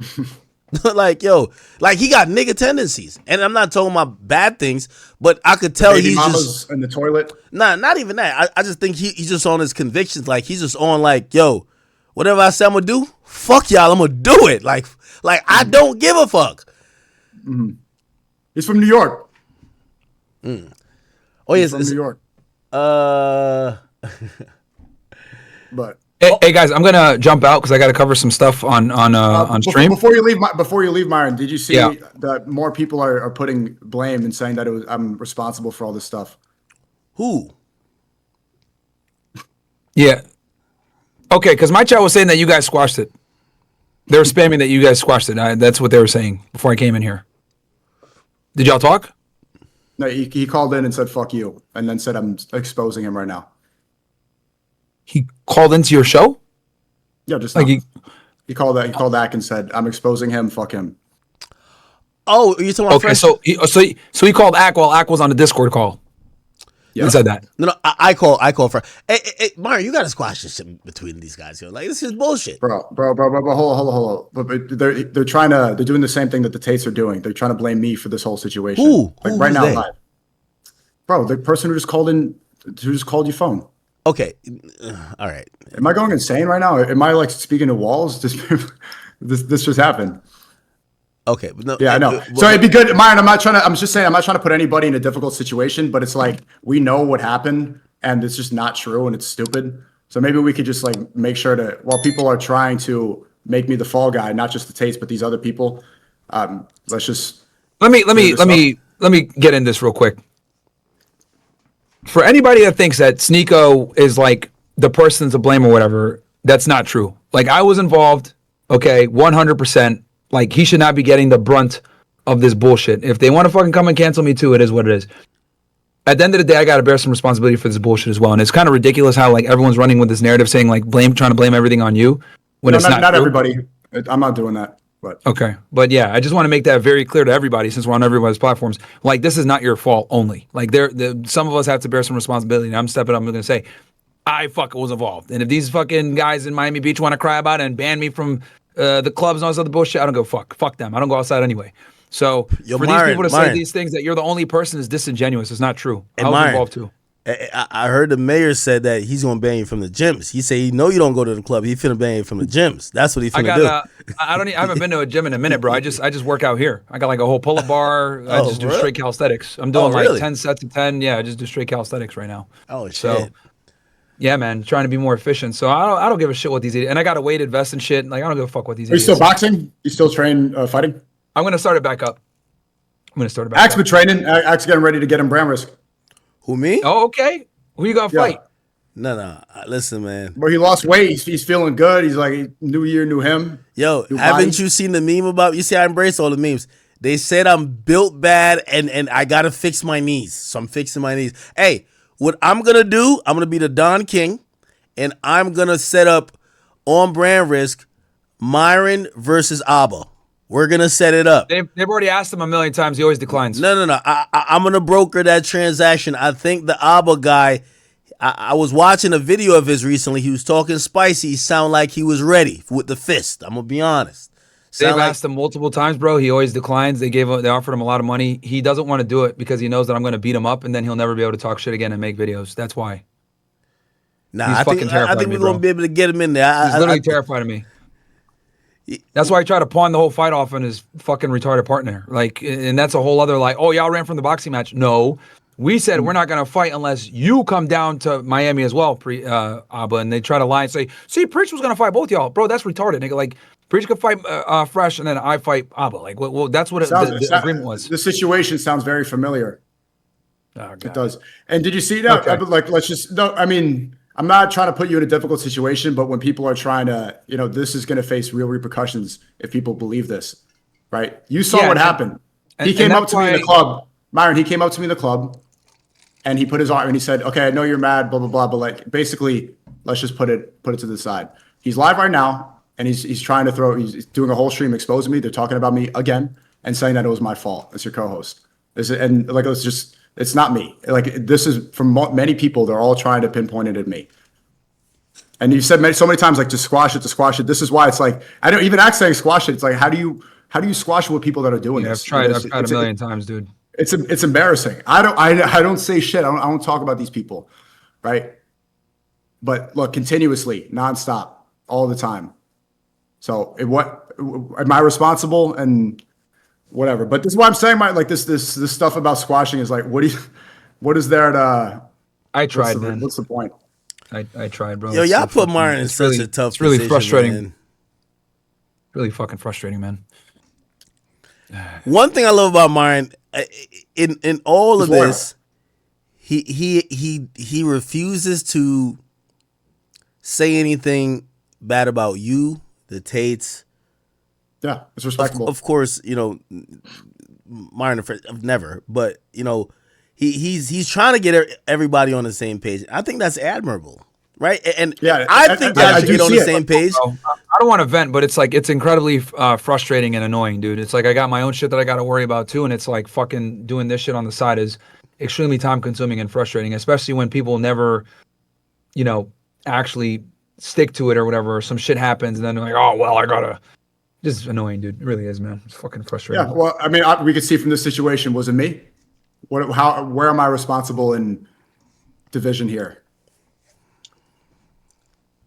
Like he got nigga tendencies, and I'm not talking about bad things, but I could tell he's just in the toilet. Nah, not even that. I just think he's just on his convictions. Like he's just on Whatever I say I'm gonna do, fuck y'all, I'm gonna do it. Like I don't give a fuck. He's from New York. Oh yes, He's from New York. But Hey guys, I'm gonna jump out because I got to cover some stuff on stream. Before you leave, Myron, did you see Yeah. that more people are putting blame and saying that I'm responsible for all this stuff? who? Yeah. Okay, because my chat was saying that you guys squashed it. They were spamming that you guys squashed it. That's what they were saying before I came in here. Did y'all talk? No, he called in and said "fuck you," and then said I'm exposing him right now. He called into your show? Yeah, just Like now. He called back and said I'm exposing him. Fuck him. Oh, you're talking about Okay, Fresh? so he called Ak while Ak was on the Discord call. Yeah. He said that. No, I call for. Hey, Mario, you gotta squash this shit between these guys. Yo, like this is bullshit. Bro, hold on. But they're doing the same thing that the Tates are doing. They're trying to blame me for this whole situation. Who? Like right Who's now, they? live. Bro, the person who just called your phone. Okay, all right. Am I going insane right now? Am I like speaking to walls? This just happened. Okay, but no, Yeah, I know. So it'd be good, Myron. I'm just saying, I'm not trying to put anybody in a difficult situation, but it's like we know what happened, and it's just not true, and it's stupid. So maybe we could just like make sure to, while people are trying to make me the fall guy, not just the Tates, but these other people. Let's just Let me get in this real quick. For anybody that thinks that Sneako is like the person to blame or whatever, that's not true. Like I was involved, okay, 100%. Like he should not be getting the brunt of this bullshit. If they want to fucking come and cancel me too, it is what it is. At the end of the day, I got to bear some responsibility for this bullshit as well. And it's kind of ridiculous how like everyone's running with this narrative saying like trying to blame everything on you when it's not true. everybody. I'm not doing that. But Okay. But yeah, I just want to make that very clear to everybody since we're on everybody's platforms. Like, this is not your fault only. Like, some of us have to bear some responsibility. And I'm stepping up. I'm going to say, I fucking was involved. And if these fucking guys in Miami Beach want to cry about it and ban me from the clubs and all this other bullshit, I don't go fuck. Fuck them. I don't go outside anyway. So for these people to say these things that you're the only person is disingenuous. It's not true. I was involved too. I heard the mayor said that he's gonna ban you from the gyms. He said he know you don't go to the club. He finna ban you from the gyms. That's what he finna do. I haven't been to a gym in a minute, bro. I just work out here. I got like a whole pull-up bar. I just do straight calisthenics. I'm doing like 10 sets of 10. Yeah, I just do straight calisthenics right now. Oh shit. So, yeah, man, trying to be more efficient. So I don't give a shit what these idiots. And I got a weighted vest and shit. Like I don't give a fuck what these. Are you idiots still boxing? You still train fighting? I'm gonna start it back up. Axe been training. Axe getting ready to get him brand risk. Who, me? Oh, okay. Who you gonna fight? No. Listen, man. But he lost weight. He's feeling good. He's like new year, new him. Yo, new haven't body. you seen the meme about? You see, I embrace all the memes. They said I'm built bad and I gotta fix my knees, so I'm fixing my knees. Hey, what I'm gonna do? I'm gonna be the Don King, and I'm gonna set up on brand risk Myron versus Abba. We're gonna set it up. They've already asked him a million times. He always declines. No. I'm gonna broker that transaction. I think the Abba guy. I was watching a video of his recently. He was talking spicy. He sounded like he was ready with the fist. I'm gonna be honest. They've asked him multiple times, bro. He always declines. They offered him a lot of money. He doesn't want to do it because he knows that I'm going to beat him up, and then he'll never be able to talk shit again and make videos. That's why. Nah, He's fucking terrified I think of me, we're gonna bro. be able to get him in there. He's literally terrified of me. That's why I try to pawn the whole fight off on his fucking retarded partner. Like, and that's a whole other like, oh, y'all ran from the boxing match. No, we said we're not gonna fight unless you come down to Miami as well, Abba. And they try to lie and say, see, Preach was gonna fight both y'all, bro. That's retarded, nigga. Like, Preach could fight Fresh, and then I fight Abba. Like, well, that's what the agreement was. The situation sounds very familiar. Oh, it does. And did you see that? Okay. Like, let's just. No, I mean, I'm not trying to put you in a difficult situation, but when people are trying to, this is going to face real repercussions if people believe this, right? You saw what happened. He came up to me in the club, Myron. He came up to me in the club, and he put his arm and he said, "Okay, I know you're mad, blah blah blah, but like, basically, let's just put it to the side." He's live right now, and he's trying to throw. He's doing a whole stream exposing me. They're talking about me again and saying that it was my fault. It's your co-host. And like, it's not me. Like, this is from many people. They're all trying to pinpoint it at me. And you've said so many times, like, to squash it. This is why it's like, I don't even act saying squash it. It's like, how do you squash it with people that are doing this? I've tried a million times, dude. It's embarrassing. I don't say shit. I don't talk about these people, right? But look, continuously, nonstop. all the time. So what am I responsible and whatever? But this is what I'm saying. This stuff about squashing is like, what is there to? I tried, man. What's the point? I tried, bro. Yo, It's y'all so put fucking- Myron in it's such really- a tough It's really position, frustrating. man. Really fucking frustrating, man. One thing I love about Myron, in all of He's loyal. this, he refuses to say anything bad about you, the Tates. Yeah, it's respectable. Of course, you know, Myron, I've never, but you know, he's trying to get everybody on the same page. I think that's admirable, right? And Yeah, I think I y'all should do get on see the it. same page. I don't want to vent, but it's like it's incredibly frustrating and annoying, dude. It's like I got my own shit that I got to worry about too, and it's like fucking doing this shit on the side is extremely time consuming and frustrating, especially when people never, you know, actually stick to it or whatever. Or some shit happens and then they're like, oh well, I gotta. This is annoying, dude. It really is, man. It's fucking frustrating. Yeah, well, I mean, we could see from this situation, was it me? Where am I responsible in division here?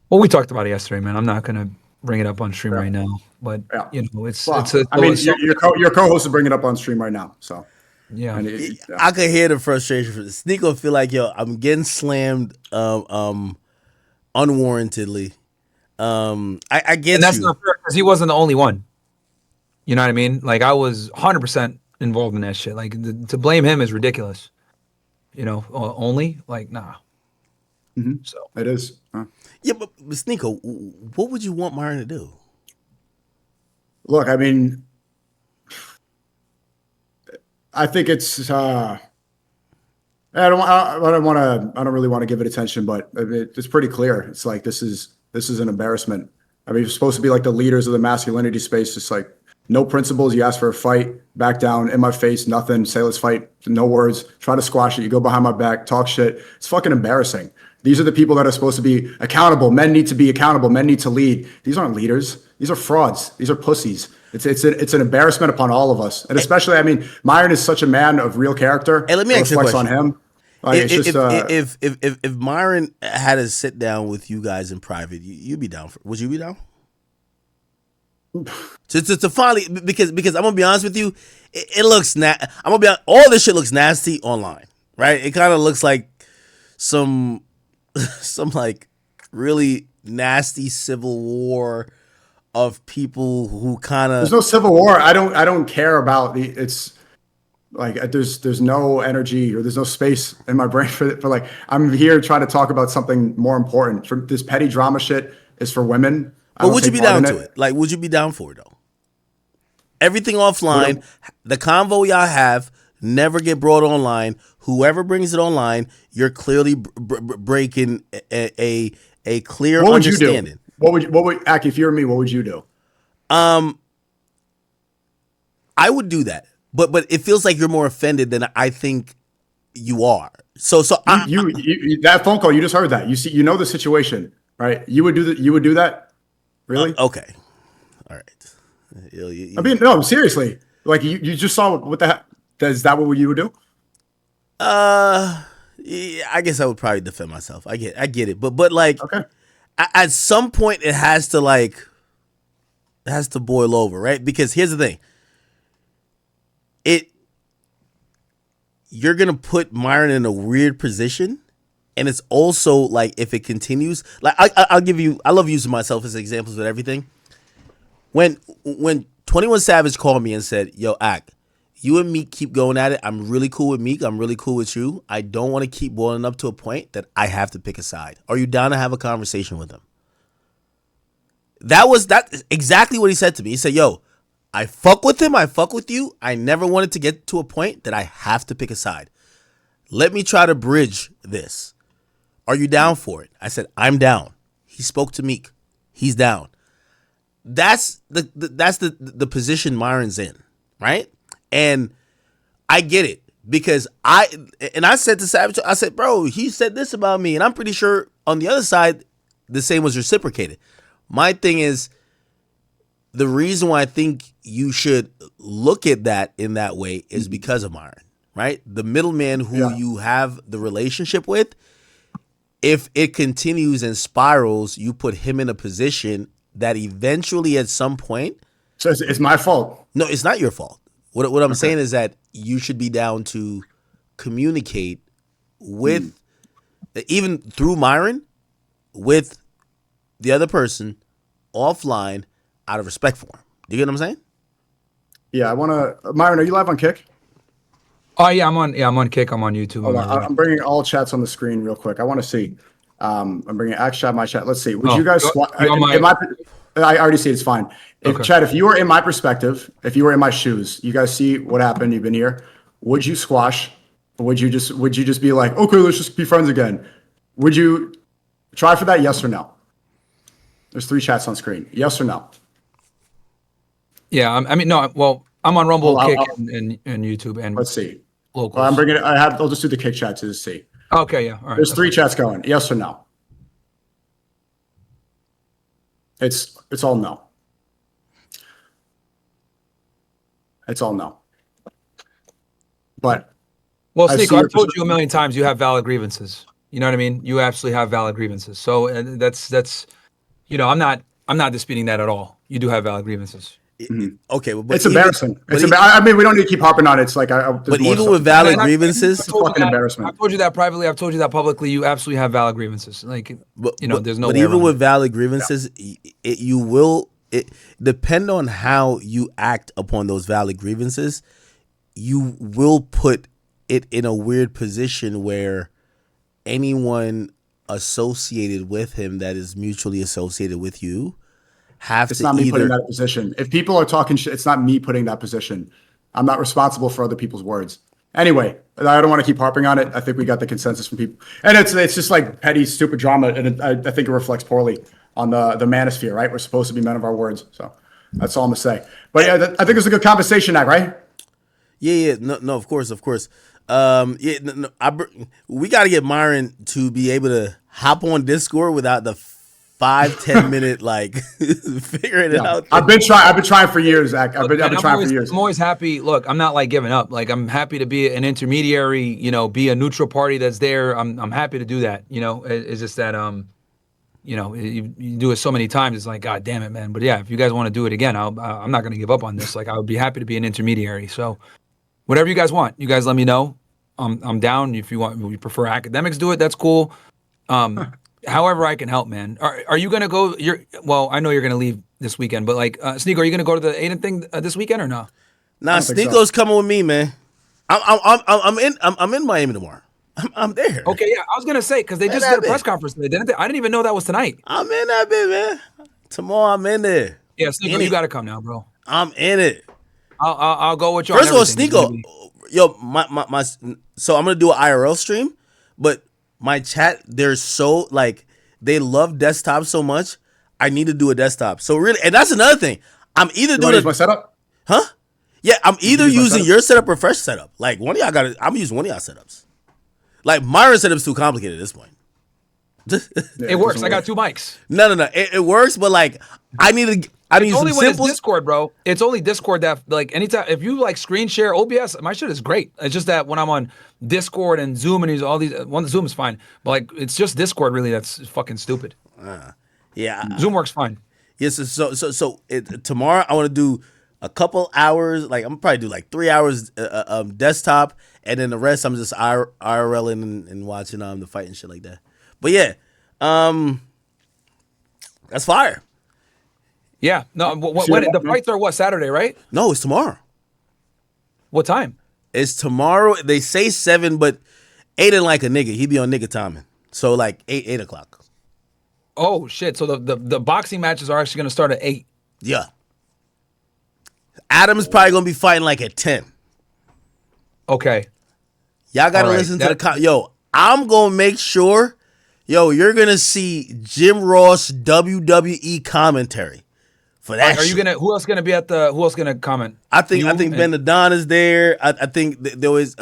Well, we talked about it yesterday, man. I'm not gonna bring it up on stream right now, but Yeah. you know, it's Well, it's. I mean, your co-host is bringing it up on stream right now, so yeah. and yeah. I could hear the frustration for this. Sneako feel like, yo, I'm getting slammed unwarrantedly. I get And that's you. not fair because he wasn't the only one. You know what I mean? Like I was 100% involved in that shit. Like to blame him is ridiculous. You know, only like nah. So It is. Huh? Yeah, but Sneako, what would you want Myron to do? Look, I mean, I think it's. I don't really want to give it attention, but it's pretty clear. It's like this is an embarrassment. I mean, you're supposed to be like the leaders of the masculinity space. It's like no principles. You ask for a fight, back down, in my face, nothing. Say let's fight, no words. Try to squash it. You go behind my back, talk shit. It's fucking embarrassing. These are the people that are supposed to be accountable. Men need to be accountable. Men need to lead. These aren't leaders. These are frauds. These are pussies. It's an embarrassment upon all of us, and especially, I mean, Myron is such a man of real character. Hey, let me It ask you a reflects on question. him. Like, it's just, If Myron had to sit down with you guys in private, you'd be down. Would you be down? to finally, because I'm gonna be honest with you, it looks I'm gonna be honest, all this shit looks nasty online, right? It kind of looks like some like really nasty civil war of people who kind of. there's no civil war. I don't care about it's like there's no energy or there's no space in my brain for like I'm here trying to talk about something more important. For this petty drama shit is for women. But would you be down to it? Like, would you be down for it though? Everything offline, the convo y'all have never get brought online. Whoever brings it online, you're clearly breaking a clear What would you understanding. do? What would Aki, if you were me, what would you do? I would do that, but it feels like you're more offended than I think you are. So You that phone call, you just heard that. You know the situation, right? You would do that? Really? Okay, all right. I mean, no, seriously. Like you just saw what the heck? Is that what you would do? Yeah, I guess I would probably defend myself. I get it, but like, Okay. at some point it has to boil over, right? Because here's the thing. You're gonna put Myron in a weird position, and it's also like if it continues, like I'll give you. I love using myself as examples with everything. When 21 Savage called me and said, "Yo, Ak, you and Meek keep going at it. I'm really cool with Meek. I'm really cool with you. I don't want to keep boiling up to a point that I have to pick a side. Are you down to have a conversation with him?" That's exactly what he said to me. He said, "Yo, I fuck with him. I fuck with you. I never wanted to get to a point that I have to pick a side. Let me try to bridge this. Are you down for it?" I said, "I'm down." He spoke to Meek. He's down. That's the position Myron's in, right? And I get it because I said to Savage, I said, "Bro, he said this about me," and I'm pretty sure on the other side, the same was reciprocated. My thing is, the reason why I think you should look at that in that way is because of Myron, right? The middleman who you have the relationship with, if it continues and spirals, you put him in a position that eventually at some point. So it's my fault. No, it's not your fault. What I'm saying is that you should be down to communicate with, even through Myron, with the other person offline out of respect for him. Do you get what I'm saying? Yeah, I want to. Myron, are you live on Kick? Oh yeah, I'm on Kick. I'm on YouTube. Hold on, I'm bringing all chats on the screen real quick. I want to see. I'm bringing Axe Chat, my chat. Let's see. Would you guys squat? I already see it's fine. If Chad, if you were in my perspective, if you were in my shoes, you guys see what happened. You've been here. Would you squash? Or would you just be like, okay, let's just be friends again? Would you try for that? Yes or no? There's 3 chats on screen. Yes or no? Yeah, I mean, no. Well, I'm on Rumble, Kick, and YouTube, and let's see. Locals. I'm bringing it. I'll just do the Kick chat to see. Okay, yeah. All right. There's 3 chats going. Yes or no? It's all no. It's all no. But well, Sneako, I've told you a million times you have valid grievances. You know what I mean? You absolutely have valid grievances. So that's I'm not disputing that at all. You do have valid grievances. Okay, but it's embarrassing. I mean, we don't need to keep harping on it. It's like, but even with valid grievances, it's a fucking embarrassment. I've told you that privately. I've told you that publicly. You absolutely have valid grievances. Like, there's no. But even with valid grievances, you will depend on how you act upon those valid grievances. You will put it in a weird position where anyone associated with him that is mutually associated with you. It's not me putting that position. If people are talking shit, it's not me putting that position. I'm not responsible for other people's words. Anyway, I don't want to keep harping on it. I think we got the consensus from people. And it's just like petty, stupid drama. And I think it reflects poorly on the manosphere, right? We're supposed to be men of our words. So that's all I'm going to say. But yeah, I think it was a good conversation, Act, right? Yeah. No, of course. We got to get Myron to be able to hop on Discord without the 5-10 minute figuring it out. I've been trying for years, Zach. I've been trying for years. I'm always happy. Look, I'm not giving up. I'm happy to be an intermediary. Be a neutral party that's there. I'm happy to do that. It's just that you do it so many times. It's like, God damn it, man. But yeah, if you guys want to do it again, I'm not going to give up on this. I would be happy to be an intermediary. So whatever you guys want, you guys let me know. I'm down. If you prefer Akademiks do it, that's cool. However I can help, man. Are you going to go? I know you're going to leave this weekend, but Sneako, are you going to go to the Aiden thing this weekend or no? Nah, Sneako's coming with me, man. I'm in Miami tomorrow. I'm there. Okay, yeah. I was going to say, because they just did a press conference today, didn't they? I didn't even know that was tonight. I'm in that bit, man. Tomorrow I'm in there. Yeah, Sneako, you got to come now, bro. I'm in it. I'll go with you. First of all, Sneako, yo, my so I'm going to do an IRL stream, but my chat, they're so they love desktop so much. I need to do a desktop. So really, and that's another thing. I'm either doing my setup, huh? Yeah, I'm either using your setup or fresh setup. One of y'all I'm using one of y'all setups. Myron setup's too complicated at this point. It works. I got 2 mics. No. It works, but I need only some when simple. It's Discord, bro. It's only Discord that anytime if you screen share OBS, my shit is great. It's just that when I'm on Discord and Zoom and all these, Zoom is fine, but it's just Discord really that's fucking stupid. Yeah, Zoom works fine. Yes. So tomorrow I want to do a couple hours. I'm probably do 3 hours desktop, and then the rest I'm just IRLing and watching the fight and shit like that. But yeah, that's fire. Yeah. No. The fights are Saturday, right? No, it's tomorrow. What time? It's tomorrow. They say 7, but Aiden like a nigga. He be on nigga timing. So 8 o'clock. Oh shit! So the boxing matches are actually gonna start at 8. Yeah. Adam's probably gonna be fighting at 10. Okay. Y'all gotta listen to yo. I'm gonna make sure, you're gonna see Jim Ross WWE commentary. For that, who else gonna comment? I think Ben Adon is there. I think they always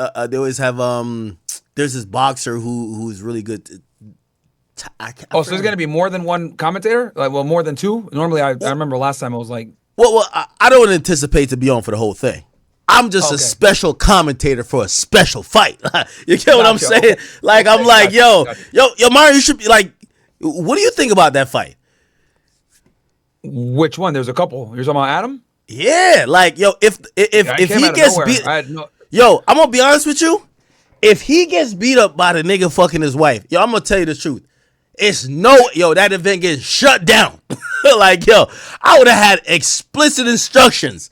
have there's this boxer who's really good. So there's gonna be more than one commentator? More than 2? Normally I remember last time I was well, I don't anticipate to be on for the whole thing. I'm just a Okay. special commentator for a special fight. You get what I'm Gotcha, saying? okay. Like, I'm Okay, like, gotcha. yo, Mario, you should be like, what do you think about that fight? Which one? There's a couple. You're talking about Adam? Yeah, like, yo, if I came he out of gets nowhere. beat, I had no. yo, I'm gonna be honest with you. If he gets beat up by the nigga fucking his wife, yo, I'm gonna tell you the truth. That event gets shut down. Like, yo, I would have had explicit instructions.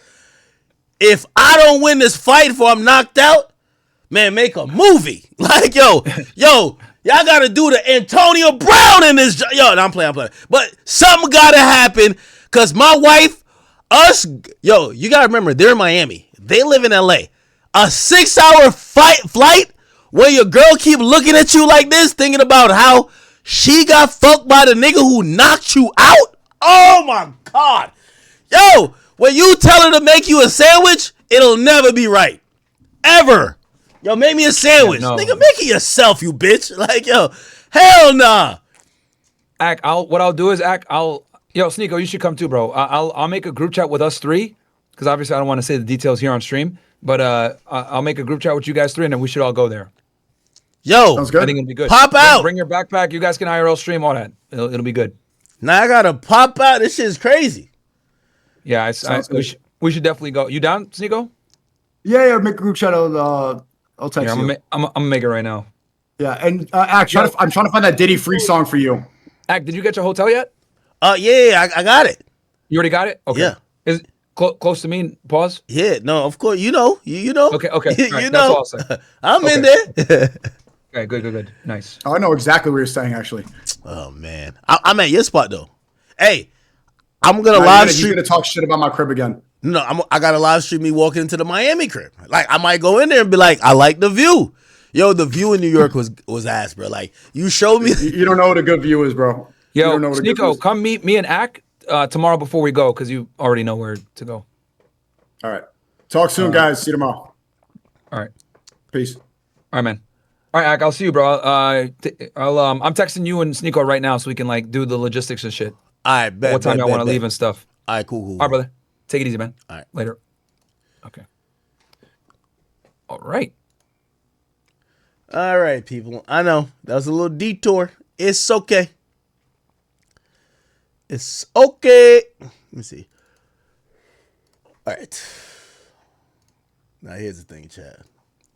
If I don't win this fight before I'm knocked out, man, make a movie. Like, yo, y'all gotta do the Antonio Brown in this. Yo, no, I'm playing. But something gotta happen, cause my wife, you gotta remember, they're in Miami. They live in LA. A 6-hour flight where your girl keep looking at you like this, thinking about how she got fucked by the nigga who knocked you out. Oh my God. Yo, when you tell her to make you a sandwich, it'll never be right. Ever. Yo, make me a sandwich. Yeah, no. Nigga, make it yourself, you bitch. Like, yo, hell nah. What I'll do is Sneako, you should come too, bro. I'll make a group chat with us three, because obviously I don't want to say the details here on stream, but I'll make a group chat with you guys three, and then we should all go there. Yo, Sounds good. I think it'll be good. Pop out. Bring your backpack. You guys can IRL stream all that. It'll be good. Now I gotta pop out. This shit's crazy. Yeah, Sounds we good. should definitely go. You down, Sneako? Yeah, make a group chat. I'll text Yeah, you. I'm gonna make it right now. Yeah, and actually, I'm trying to find that Diddy free song for you. Did you get your hotel yet? Yeah, I got it. You already got it? Okay. Yeah. Is it close to me? Pause. Yeah, no, of course, you know. Okay. You Right, that's know. all I'll say. I'm in Okay. there. Okay, good. Nice. Oh, I know exactly where you're staying, actually. Oh man, I'm at your spot though. Hey, I'm gonna Now, live you're stream. gonna talk shit about my crib again. No, I got to live stream me walking into the Miami crib. Like, I might go in there and be like, I like the view. Yo, the view in New York was ass, bro. Like, you showed me. You don't know what a good view is, bro. You Yo, don't know what a good view Sneako, is. come meet me and Ak tomorrow before we go, because you already know where to go. All right. Talk soon, guys. See you tomorrow. All right. Peace. All right, man. All right, Ak, I'll see you, bro. I'm texting you and Sneako right now so we can like do the logistics and shit. All right, bet. What time bet, I want to bet, leave bet. and stuff. All right, cool. All right, brother. Take it easy, man. All right. Later. Okay. All right. All right, people. I know that was a little detour. It's okay. It's okay. Let me see. All right. Now here's the thing, Chad.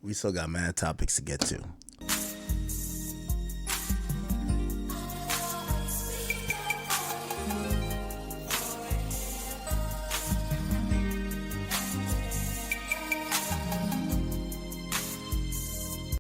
We still got mad topics to get to.